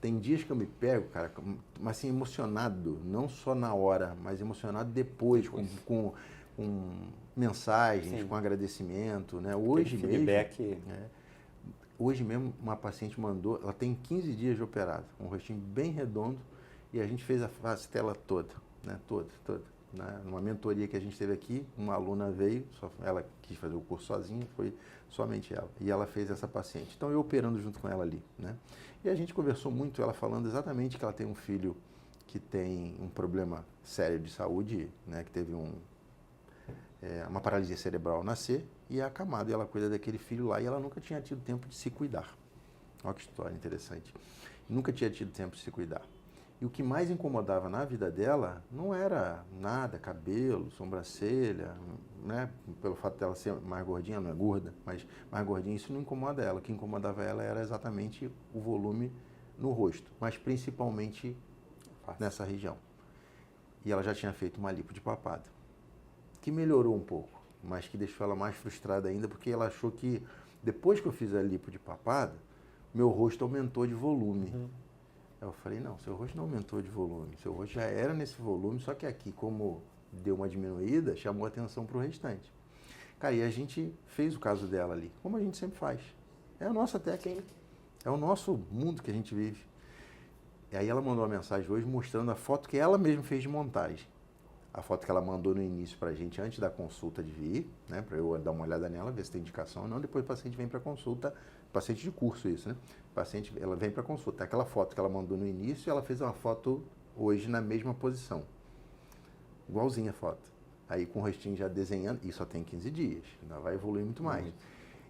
Tem dias que eu me pego, cara, mas assim, emocionado, não só na hora, mas emocionado depois. Com mensagens, com agradecimento, né? Hoje mesmo, feedback. Hoje mesmo uma paciente mandou, ela tem 15 dias de operado, um rostinho bem redondo, e a gente fez a face dela toda, né? Toda. Numa mentoria que a gente teve aqui, uma aluna veio, ela quis fazer o curso sozinha, foi somente ela. E ela fez essa paciente. Então eu operando junto com ela ali, né? E a gente conversou muito, ela falando exatamente que ela tem um filho que tem um problema sério de saúde, né? Que teve uma paralisia cerebral ao nascer e é acamado. E ela cuida daquele filho lá e ela nunca tinha tido tempo de se cuidar. Olha que história interessante. Nunca tinha tido tempo de se cuidar. E o que mais incomodava na vida dela não era nada, cabelo, sobrancelha, né? Pelo fato dela ser mais gordinha, não é gorda, mas mais gordinha, isso não incomoda ela. O que incomodava ela era exatamente o volume no rosto, mas principalmente nessa região. E ela já tinha feito uma lipo de papada, que melhorou um pouco, mas que deixou ela mais frustrada ainda, porque ela achou que depois que eu fiz a lipo de papada, meu rosto aumentou de volume. Eu falei, não, seu rosto não aumentou de volume, seu rosto já era nesse volume, só que aqui, como deu uma diminuída, chamou atenção para o restante. Cara, e a gente fez o caso dela ali, como a gente sempre faz. É a nossa técnica, é o nosso mundo que a gente vive. E aí ela mandou uma mensagem hoje mostrando a foto que ela mesma fez de montagem. A foto que ela mandou no início para a gente, antes da consulta de vir, né, para eu dar uma olhada nela, ver se tem indicação ou não. Depois o paciente vem para consulta, paciente de curso isso, né? Paciente, ela vem para consulta. Aquela foto que ela mandou no início, ela fez uma foto hoje na mesma posição. Igualzinha a foto. Aí com o rostinho já desenhando, e só tem 15 dias, ainda vai evoluir muito mais.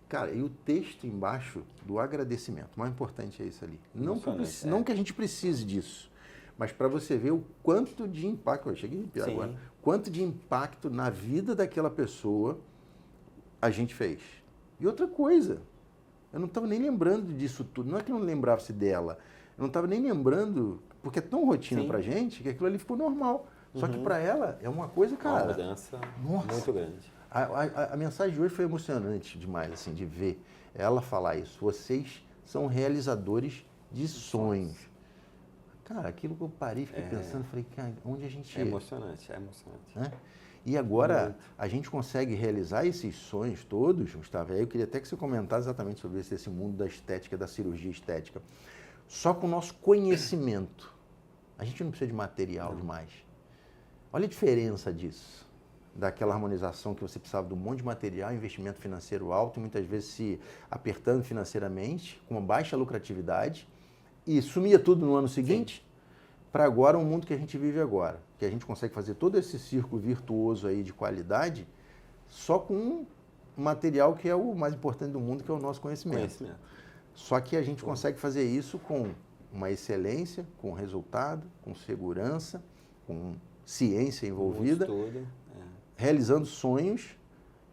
Cara, e o texto embaixo do agradecimento, o mais importante é isso ali. Não que a gente precise disso, mas para você ver o quanto de impacto, eu cheguei a arrepiar agora, quanto de impacto na vida daquela pessoa a gente fez. E outra coisa, eu não estava nem lembrando disso tudo, não é que eu não lembrava-se dela, eu não estava nem lembrando, porque é tão rotina pra gente que aquilo ali ficou normal. Só que para ela é uma coisa, cara... Uma mudança muito grande. A mensagem de hoje foi emocionante demais, assim, de ver ela falar isso. Vocês são realizadores de sonhos. Cara, aquilo que eu parei, fiquei pensando, falei, cara, onde a gente... É emocionante. Né? E agora a gente consegue realizar esses sonhos todos, Gustavo. Aí eu queria até que você comentasse exatamente sobre esse mundo da estética, da cirurgia estética. Só com o nosso conhecimento. A gente não precisa de material demais. Olha a diferença disso. Daquela harmonização que você precisava de um monte de material, investimento financeiro alto, e muitas vezes se apertando financeiramente, com uma baixa lucratividade, e sumia tudo no ano seguinte, para agora um mundo que a gente vive agora, que a gente consegue fazer todo esse círculo virtuoso aí de qualidade, só com um material que é o mais importante do mundo, que é o nosso conhecimento. Só que a gente consegue fazer isso com uma excelência, com resultado, com segurança, com ciência envolvida, realizando sonhos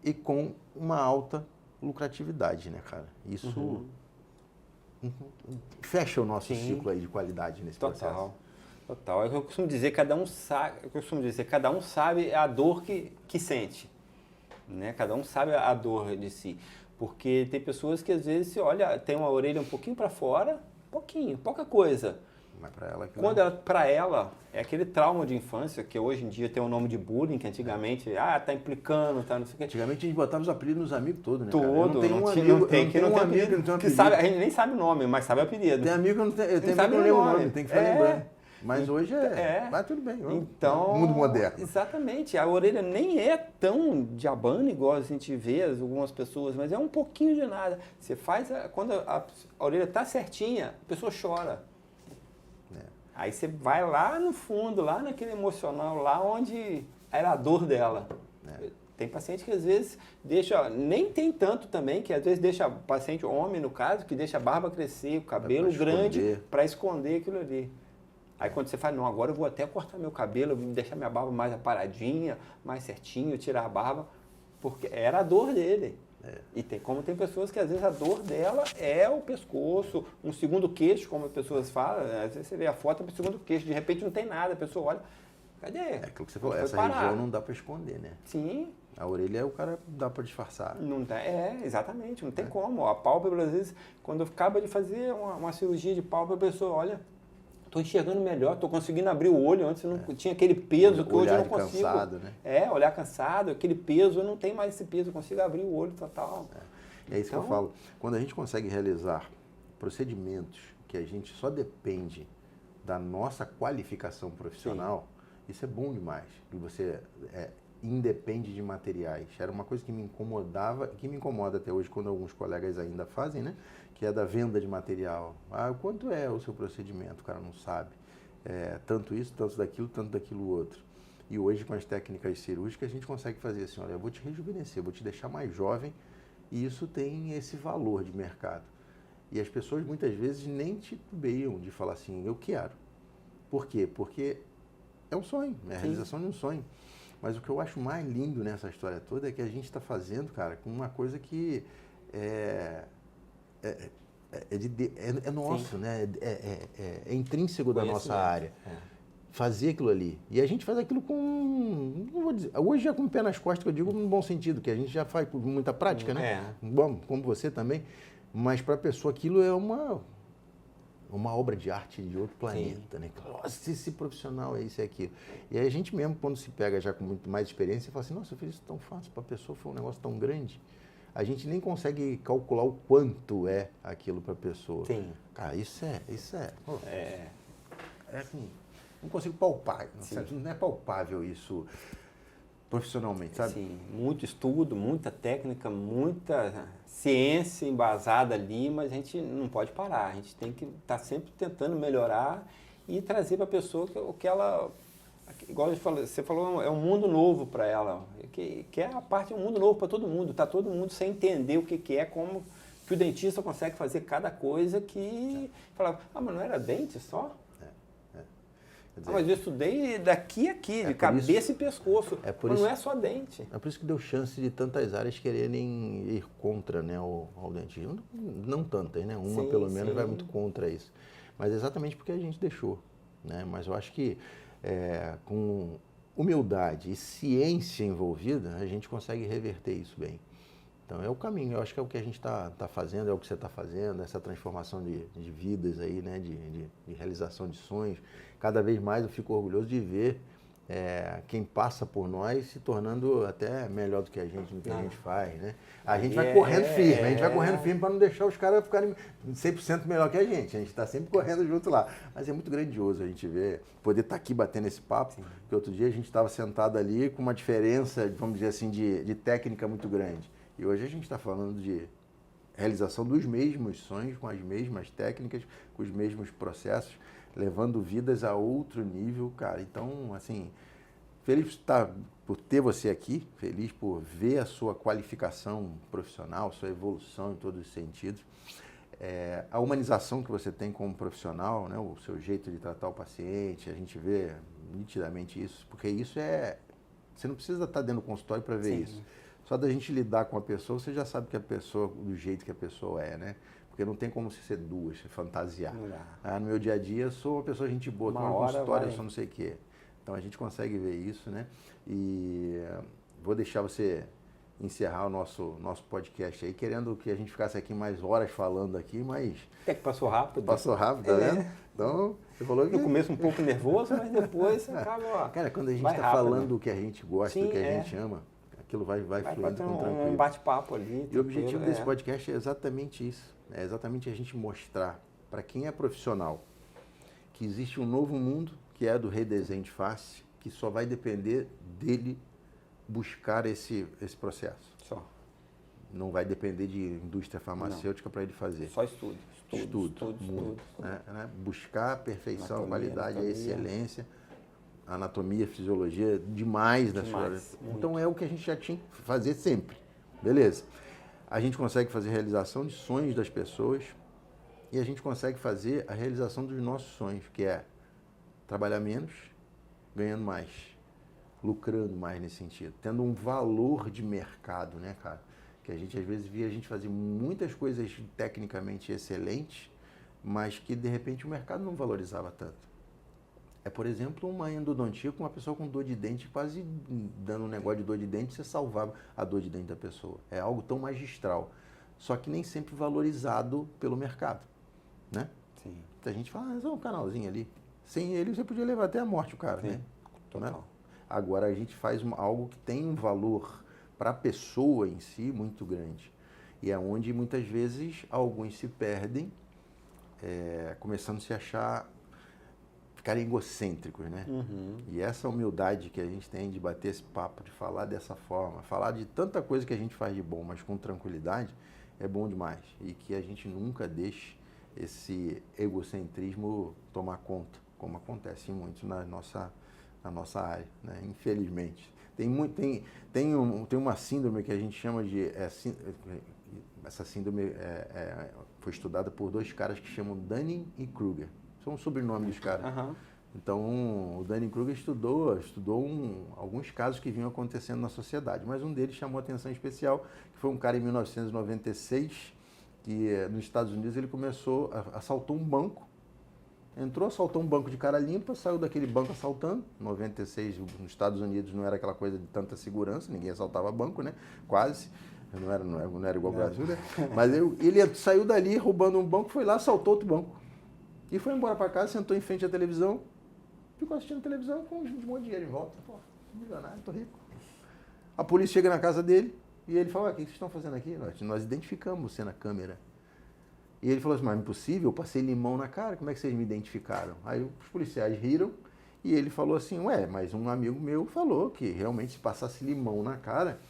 e com uma alta lucratividade, né, cara? Isso fecha o nosso ciclo aí de qualidade nesse processo. Total. É o que eu costumo dizer, cada um sabe a dor que sente, né? Cada um sabe a dor de si. Porque tem pessoas que às vezes, olha, tem uma orelha um pouquinho para fora, pouca coisa. Mas para ela... Para ela, é aquele trauma de infância, que hoje em dia tem o nome de bullying, que antigamente, tá implicando, tá não sei o quê. Antigamente a gente botava os apelidos nos amigos todos, né, cara? Não tem um amigo que não tem apelido. Sabe, a gente nem sabe o nome, mas sabe o apelido. Tem amigo que não lembra o nome, tem que ficar lembrando. Mas hoje vai tudo bem. Então, mundo moderno. Exatamente. A orelha nem é tão diabana igual a gente vê algumas pessoas, mas é um pouquinho de nada. Você faz, quando a orelha está certinha, a pessoa chora. Aí você vai lá no fundo, lá naquele emocional, lá onde era a dor dela. Tem paciente que às vezes deixa, nem tem tanto também, que às vezes deixa, paciente homem no caso, que deixa a barba crescer, o cabelo grande para esconder aquilo ali. Aí quando você fala, não, agora eu vou até cortar meu cabelo, deixar minha barba mais aparadinha, mais certinho, tirar a barba, porque era a dor dele. E como tem pessoas que às vezes a dor dela é o pescoço, um segundo queixo, como as pessoas falam, às vezes você vê a foto do segundo queixo, de repente não tem nada, a pessoa olha, cadê? É aquilo que você falou, essa região não dá para esconder, né? Sim. A orelha o cara dá para disfarçar. Não dá, exatamente, não tem como. A pálpebra, às vezes, quando acaba de fazer uma cirurgia de pálpebra, a pessoa olha, estou enxergando melhor, estou conseguindo abrir o olho, antes eu não tinha aquele peso que hoje eu não consigo. Olhar cansado, né? Olhar cansado, aquele peso, eu não tenho mais esse peso, eu consigo abrir o olho total. É isso que eu falo. Quando a gente consegue realizar procedimentos que a gente só depende da nossa qualificação profissional, isso é bom demais. E você independe de materiais. Era uma coisa que me incomodava, que me incomoda até hoje, quando alguns colegas ainda fazem, né? Que é da venda de material. Quanto é o seu procedimento? O cara não sabe. Tanto isso, tanto daquilo outro. E hoje, com as técnicas cirúrgicas, a gente consegue fazer assim, olha, eu vou te rejuvenescer, vou te deixar mais jovem, e isso tem esse valor de mercado. E as pessoas, muitas vezes, nem titubeiam de falar assim, eu quero. Por quê? Porque é um sonho, é a realização de um sonho. Mas o que eu acho mais lindo nessa história toda é que a gente está fazendo, cara, com uma coisa que é nosso, né? É intrínseco da nossa área. Fazer aquilo ali. E a gente faz aquilo com, não vou dizer, hoje já com o pé nas costas, que eu digo no bom sentido, que a gente já faz com muita prática, né? Bom, como você também. Mas para a pessoa aquilo é uma obra de arte de outro planeta, né? Nossa, esse profissional é isso e aquilo. E aí a gente mesmo, quando se pega já com muito mais experiência, fala assim, nossa, eu fiz isso tão fácil, para a pessoa foi um negócio tão grande. A gente nem consegue calcular o quanto é aquilo para a pessoa. Sim. Cara, isso é assim, não consigo palpar, não é palpável isso profissionalmente, sabe? Sim, muito estudo, muita técnica, muita ciência embasada ali, mas a gente não pode parar, a gente tem que estar sempre tentando melhorar e trazer para a pessoa o que ela, igual você falou, é um mundo novo para ela, que é a parte, um mundo novo para todo mundo, está todo mundo sem entender o que é, como que o dentista consegue fazer cada coisa que, falava, mas não era dente só? Mas eu estudei daqui a aqui, de cabeça e pescoço, mas não é só dente. É por isso que deu chance de tantas áreas quererem ir contra, né, ao dentismo. Não tantas, né? Uma pelo menos vai muito contra isso. Mas exatamente porque a gente deixou, né? Mas eu acho que com humildade e ciência envolvida, a gente consegue reverter isso bem. Então é o caminho, eu acho que é o que a gente está fazendo, é o que você está fazendo, essa transformação de vidas aí, né, de realização de sonhos. Cada vez mais eu fico orgulhoso de ver quem passa por nós se tornando até melhor do que a gente, no que a gente faz, né? A gente vai correndo firme, a gente vai correndo firme para não deixar os caras ficarem 100% melhor que a gente está sempre correndo junto lá. Mas é muito grandioso a gente ver, poder estar aqui batendo esse papo, porque outro dia a gente estava sentado ali com uma diferença, vamos dizer assim, de técnica muito grande. E hoje a gente está falando de realização dos mesmos sonhos, com as mesmas técnicas, com os mesmos processos, levando vidas a outro nível, cara. Então, assim, feliz por ter você aqui, feliz por ver a sua qualificação profissional, sua evolução em todos os sentidos. A humanização que você tem como profissional, né, o seu jeito de tratar o paciente, a gente vê nitidamente isso, porque isso você não precisa estar dentro do consultório para ver isso. Só da gente lidar com a pessoa, você já sabe que a pessoa, do jeito que a pessoa é, né? Porque não tem como você ser duas, se fantasiar. No meu dia a dia, eu sou uma pessoa gente boa, estou no consultório, eu sou não sei o quê. Então a gente consegue ver isso, né? E vou deixar você encerrar o nosso podcast aí, querendo que a gente ficasse aqui mais horas falando aqui, mas... É que passou rápido. Passou rápido, tá vendo? Então, você falou que... No começo um pouco nervoso, mas depois você acaba, ó, Cara, quando a gente vai está rápido. falando do que a gente gosta, Sim, do que a gente ama, aquilo vai fluindo ter com tranquilo. um bate-papo ali. E o objetivo desse podcast é exatamente isso. É exatamente a gente mostrar para quem é profissional que existe um novo mundo, que é do redesenho de face, que só vai depender dele buscar esse processo. Só. Não vai depender de indústria farmacêutica para ele fazer. Só estudo. Né? Buscar a perfeição, Anatomia, qualidade, a excelência, anatomia, fisiologia, demais da sua área. Então é o que a gente já tinha que fazer sempre. Beleza. A gente consegue fazer a realização de sonhos das pessoas e a gente consegue fazer a realização dos nossos sonhos, que é trabalhar menos, ganhando mais, lucrando mais nesse sentido, tendo um valor de mercado, né, cara? Que a gente às vezes via a gente fazer muitas coisas tecnicamente excelentes, mas que de repente o mercado não valorizava tanto. É, por exemplo, uma endodontia com uma pessoa com dor de dente, quase dando um negócio de dor de dente, você salvava a dor de dente da pessoa. É algo tão magistral, só que nem sempre valorizado pelo mercado, né? Sim. Muita gente fala, é só um canalzinho ali. Sem ele você podia levar até a morte o cara, né? Total. Agora a gente faz algo que tem um valor para a pessoa em si muito grande. E é onde muitas vezes alguns se perdem, começando a se achar, ficarem egocêntricos, né? E essa humildade que a gente tem de bater esse papo, de falar dessa forma, falar de tanta coisa que a gente faz de bom, mas com tranquilidade, é bom demais. E que a gente nunca deixe esse egocentrismo tomar conta, como acontece muito na nossa área, né? Infelizmente. Tem uma síndrome que a gente chama de... essa síndrome foi estudada por dois caras que chamam Dunning e Kruger. São o sobrenome dos caras. Então, o Dunning-Kruger estudou alguns casos que vinham acontecendo na sociedade, mas um deles chamou atenção especial, que foi um cara em 1996, que nos Estados Unidos ele começou, assaltou um banco, assaltou um banco de cara limpa, saiu daquele banco assaltando. 96, nos Estados Unidos não era aquela coisa de tanta segurança, ninguém assaltava banco, né? Quase. Não era igual ao Brasil, né? Mas ele saiu dali roubando um banco, foi lá, assaltou outro banco. E foi embora para casa, sentou em frente à televisão, ficou assistindo televisão com um monte de dinheiro em volta. Pô, milionário, tô rico. A polícia chega na casa dele e ele fala, o que vocês estão fazendo aqui? Nós identificamos você na câmera. E ele falou assim, mas é impossível, eu passei limão na cara, como é que vocês me identificaram? Aí os policiais riram e ele falou assim, mas um amigo meu falou que realmente se passasse limão na cara,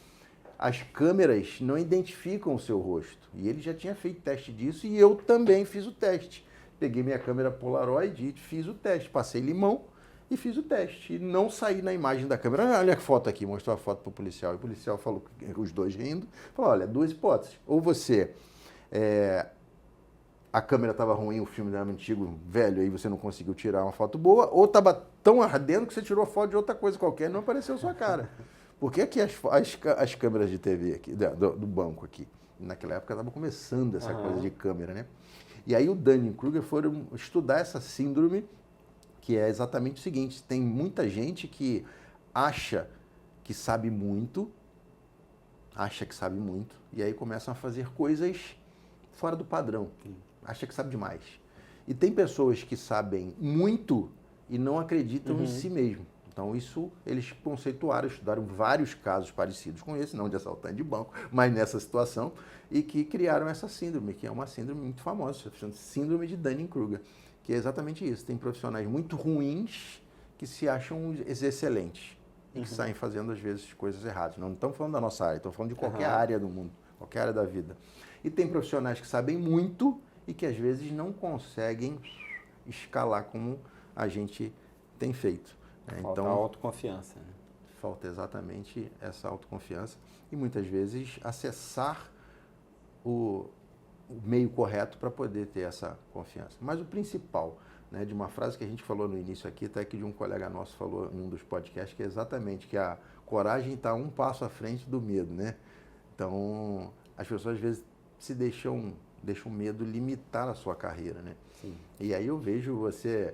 as câmeras não identificam o seu rosto. E ele já tinha feito teste disso e eu também fiz o teste. Peguei minha câmera Polaroid e fiz o teste, passei limão e fiz o teste. E não saí na imagem da câmera. Olha a foto aqui, mostrou a foto para o policial. E o policial falou, os dois rindo, falou, olha, duas hipóteses. Ou você... a câmera estava ruim, o filme era antigo, velho, aí você não conseguiu tirar uma foto boa, ou estava tão ardendo que você tirou foto de outra coisa qualquer e não apareceu sua cara. Porque aqui as câmeras de TV aqui, do banco aqui, naquela época estava começando essa coisa de câmera, né? E aí o Dunning-Kruger foram estudar essa síndrome, que é exatamente o seguinte, tem muita gente que acha que sabe muito, e aí começam a fazer coisas fora do padrão. Acha que sabe demais. E tem pessoas que sabem muito e não acreditam em si mesmo. Então isso eles conceituaram, estudaram vários casos parecidos com esse, não de assaltante de banco, mas nessa situação, e que criaram essa síndrome, que é uma síndrome muito famosa, síndrome de Dunning-Kruger, que é exatamente isso. Tem profissionais muito ruins que se acham excelentes e que saem fazendo às vezes coisas erradas. Não estamos falando da nossa área, estamos falando de qualquer área do mundo, qualquer área da vida. E tem profissionais que sabem muito e que às vezes não conseguem escalar como a gente tem feito. Falta autoconfiança. Né? Falta exatamente essa autoconfiança e muitas vezes acessar o meio correto para poder ter essa confiança. Mas o principal, né, de uma frase que a gente falou no início aqui, até que de um colega nosso falou em um dos podcasts, que é exatamente que a coragem está um passo à frente do medo, né? Então, as pessoas às vezes se deixam o medo limitar a sua carreira, né? Sim. E aí eu vejo você...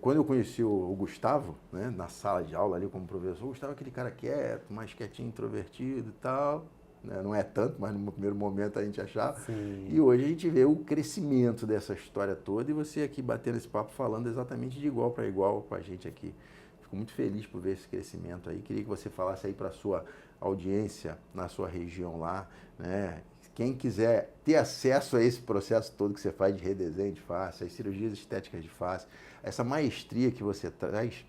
quando eu conheci o Gustavo, né, na sala de aula ali como professor, o Gustavo é aquele cara quieto, mais quietinho, introvertido e tal. né? Não é tanto, mas no primeiro momento a gente achava. Sim. E hoje a gente vê o crescimento dessa história toda e você aqui batendo esse papo falando exatamente de igual para igual com a gente aqui. Fico muito feliz por ver esse crescimento aí. Queria que você falasse aí para a sua audiência na sua região lá, né? Quem quiser ter acesso a esse processo todo que você faz de redesenho de face, as cirurgias estéticas de face, essa maestria que você traz,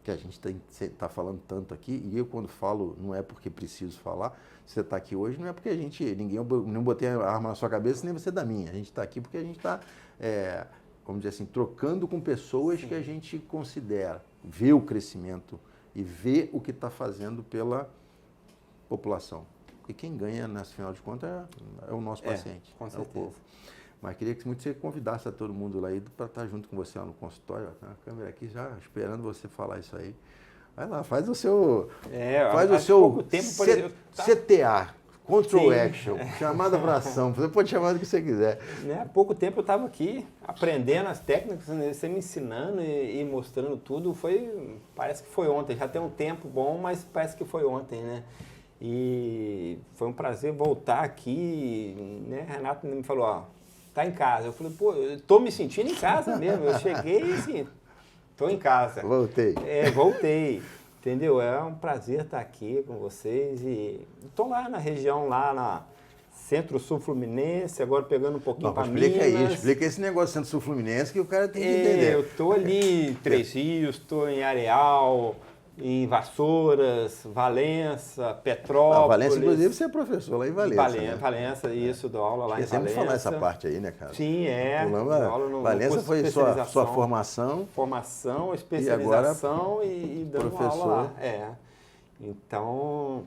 que a gente está falando tanto aqui, e eu quando falo, não é porque preciso falar, você está aqui hoje, não é porque não botei a arma na sua cabeça, nem você da minha. A gente está aqui porque a gente está, vamos dizer assim, trocando com pessoas que a gente considera, vê o crescimento e vê o que está fazendo pela população. E quem ganha, nesse final de contas, é o nosso paciente, com certeza. é o povo. Mas queria que muito você convidasse a todo mundo lá para estar junto com você lá no consultório. Ó, a câmera aqui já esperando você falar isso aí. Vai lá, faz o seu CTA, Control Action, chamada para ação. Você pode chamar do que você quiser. Há pouco tempo eu estava aqui aprendendo as técnicas, né? Você me ensinando e mostrando tudo. Parece que foi ontem. Já tem um tempo bom, mas parece que foi ontem, né? E foi um prazer voltar aqui, né? Renato me falou, ó, tá em casa. Eu falei, pô, eu tô me sentindo em casa mesmo. Eu cheguei e assim, tô em casa. Voltei. Voltei. Entendeu? É um prazer estar aqui com vocês e tô lá na região, lá na Centro-Sul Fluminense, agora pegando um pouquinho para Minas. Explica esse negócio Centro-Sul Fluminense que o cara tem que entender. Eu tô ali em Três Rios, tô em Areal, em Vassouras, Valença, Petrópolis. Valença, inclusive, você é professor lá em Valença. Valença, isso, dou aula lá em Valença. Você falar essa parte aí, né, cara? Sim, Valença foi sua formação. Formação, especialização e dando professor. aula lá. Então,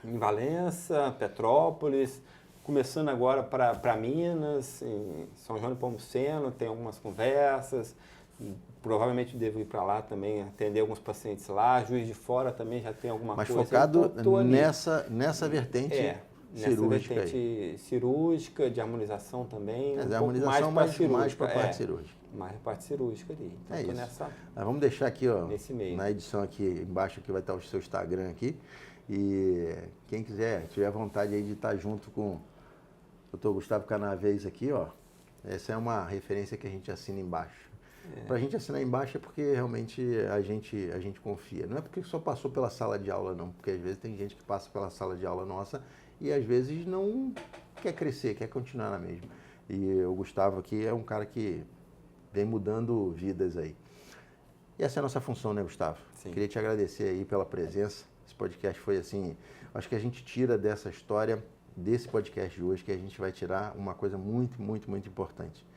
em Valença, Petrópolis, começando agora para Minas, em São João de Pomuceno, tem algumas conversas. Provavelmente devo ir para lá também, atender alguns pacientes lá. Juiz de Fora também já tem alguma coisa. Mas focado nessa vertente cirúrgica. Nessa vertente cirúrgica, de harmonização também. A harmonização mais para a parte cirúrgica. Mais a parte cirúrgica ali. Então, isso. Nós vamos deixar aqui, ó, nesse meio. Na edição aqui embaixo, que vai estar o seu Instagram aqui. E quem quiser, tiver vontade aí de estar junto com o Dr. Gustavo Canavês aqui, ó. Essa é uma referência que a gente assina embaixo. Para a gente assinar embaixo é porque realmente a gente confia. Não é porque só passou pela sala de aula, não. Porque às vezes tem gente que passa pela sala de aula nossa e às vezes não quer crescer, quer continuar na mesma. E o Gustavo aqui é um cara que vem mudando vidas aí. E essa é a nossa função, né, Gustavo? Sim. Queria te agradecer aí pela presença. Esse podcast foi assim, acho que a gente tira dessa história, desse podcast de hoje, que a gente vai tirar uma coisa muito, muito, muito importante.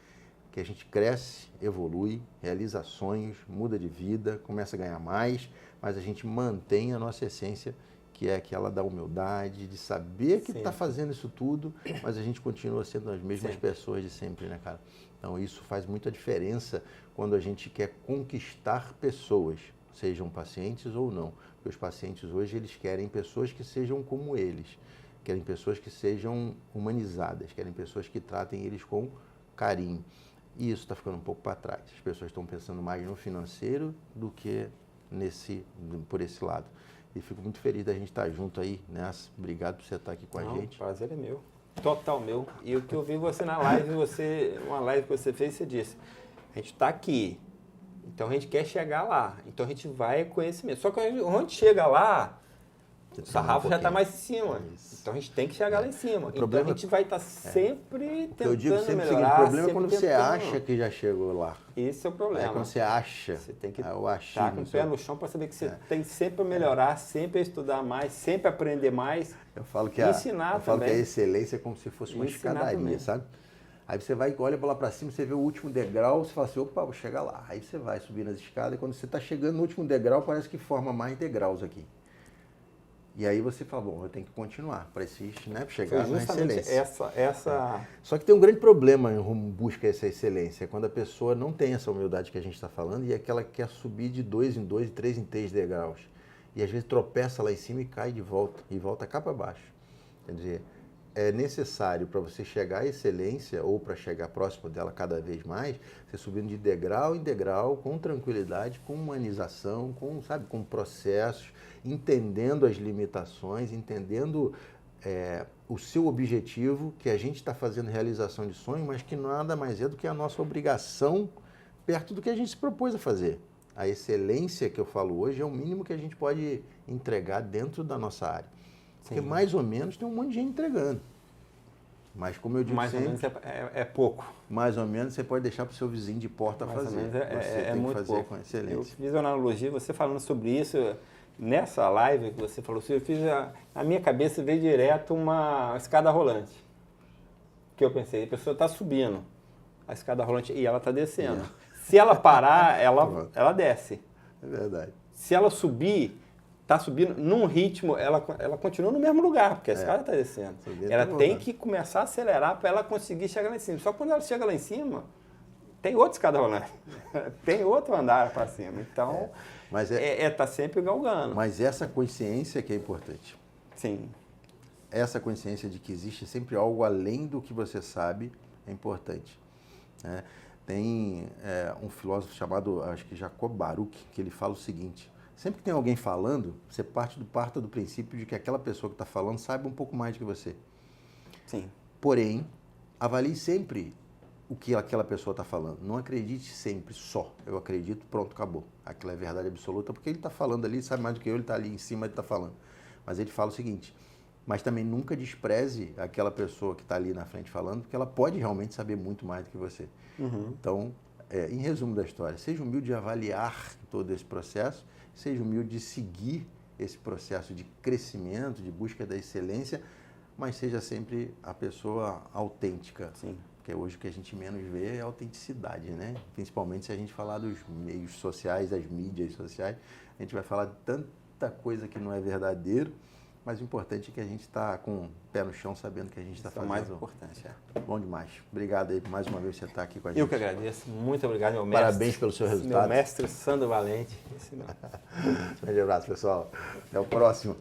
Que a gente cresce, evolui, realiza sonhos, muda de vida, começa a ganhar mais, mas a gente mantém a nossa essência, que é aquela da humildade, de saber que está fazendo isso tudo, mas a gente continua sendo as mesmas pessoas de sempre, né, cara? Então isso faz muita diferença quando a gente quer conquistar pessoas, sejam pacientes ou não. Porque os pacientes hoje, eles querem pessoas que sejam como eles, querem pessoas que sejam humanizadas, querem pessoas que tratem eles com carinho. E isso está ficando um pouco para trás. As pessoas estão pensando mais no financeiro do que por esse lado. E fico muito feliz da gente estar junto aí nessa. Obrigado por você estar aqui com a gente. O prazer é meu. Total meu. E o que eu vi você na live, uma live que você fez, você disse, a gente está aqui, então a gente quer chegar lá. Então a gente vai conhecimento. Só que onde a gente chega lá, o sarrafo já está mais em cima. Então a gente tem que chegar lá em cima. Então a gente vai estar sempre tentando melhorar. Eu digo sempre o seguinte, o problema é quando você acha que já chegou lá. Esse é o problema. É quando você acha. Você tem que estar com o pé no chão para saber que você tem sempre a melhorar, sempre a estudar mais, sempre a aprender mais. Eu falo que ensinar eu falo que a excelência é como se fosse uma escadaria, também. sabe? Aí você vai, olha lá para cima, você vê o último degrau, você fala assim, opa, vou chegar lá. Aí você vai subindo as escadas e quando você está chegando no último degrau, parece que forma mais degraus aqui. E aí você fala, bom, eu tenho que continuar para chegar na excelência. Só que tem um grande problema em busca dessa excelência, quando a pessoa não tem essa humildade que a gente está falando e é que ela quer subir de 2 em 2, de 3 em 3 degraus. E às vezes tropeça lá em cima e cai de volta, e volta cá para baixo. Quer dizer, é necessário para você chegar à excelência ou para chegar próximo dela cada vez mais, você subindo de degrau em degrau, com tranquilidade, com humanização, com processos, entendendo as limitações, entendendo o seu objetivo, que a gente está fazendo realização de sonho, mas que nada mais é do que a nossa obrigação perto do que a gente se propôs a fazer. A excelência que eu falo hoje é o mínimo que a gente pode entregar dentro da nossa área. Porque mais ou menos tem um monte de gente entregando. Mas como eu digo mais sempre, ou menos é pouco. Mais ou menos você pode deixar para o seu vizinho de porta Mais fazer. Ou menos você tem muito que fazer pouco. com excelência. Eu fiz uma analogia, você falando sobre isso, nessa live que você falou, eu fiz na minha cabeça veio direto uma escada rolante. Que eu pensei, a pessoa está subindo a escada rolante e ela está descendo. Se ela parar, ela desce. É verdade. Se ela subir, está subindo num ritmo, ela continua no mesmo lugar, porque a escada está descendo. Ela tem que começar a acelerar para ela conseguir chegar lá em cima. Só que quando ela chega lá em cima, tem outra escada rolante. Tem outro andar para cima. Então, tá sempre galgando. Mas essa consciência que é importante. Sim. Essa consciência de que existe sempre algo além do que você sabe é importante. Né? Tem um filósofo chamado, acho que Jacob Baruch, que ele fala o seguinte: sempre que tem alguém falando, você parta do princípio de que aquela pessoa que está falando sabe um pouco mais do que você. Sim. Porém, avalie sempre o que aquela pessoa está falando. Não acredite sempre só. Eu acredito, pronto, acabou. Aquilo é verdade absoluta, porque ele está falando ali, sabe mais do que eu, ele está ali em cima, ele está falando. Mas ele fala o seguinte: mas também nunca despreze aquela pessoa que está ali na frente falando, porque ela pode realmente saber muito mais do que você. Uhum. Então, em resumo da história, seja humilde de avaliar todo esse processo, seja humilde de seguir esse processo de crescimento, de busca da excelência, mas seja sempre a pessoa autêntica. Sim. Porque hoje o que a gente menos vê é a autenticidade, né? Principalmente se a gente falar dos meios sociais, das mídias sociais, a gente vai falar de tanta coisa que não é verdadeiro, mas o importante é que a gente está com o pé no chão, sabendo que a gente está fazendo. É o mais importante. Bom demais. Obrigado aí por mais uma vez você estar aqui com a gente. Eu que agradeço. Muito obrigado, meu mestre. Parabéns pelo seu resultado. Meu mestre Sandro Valente. Um grande abraço, pessoal. Até o próximo.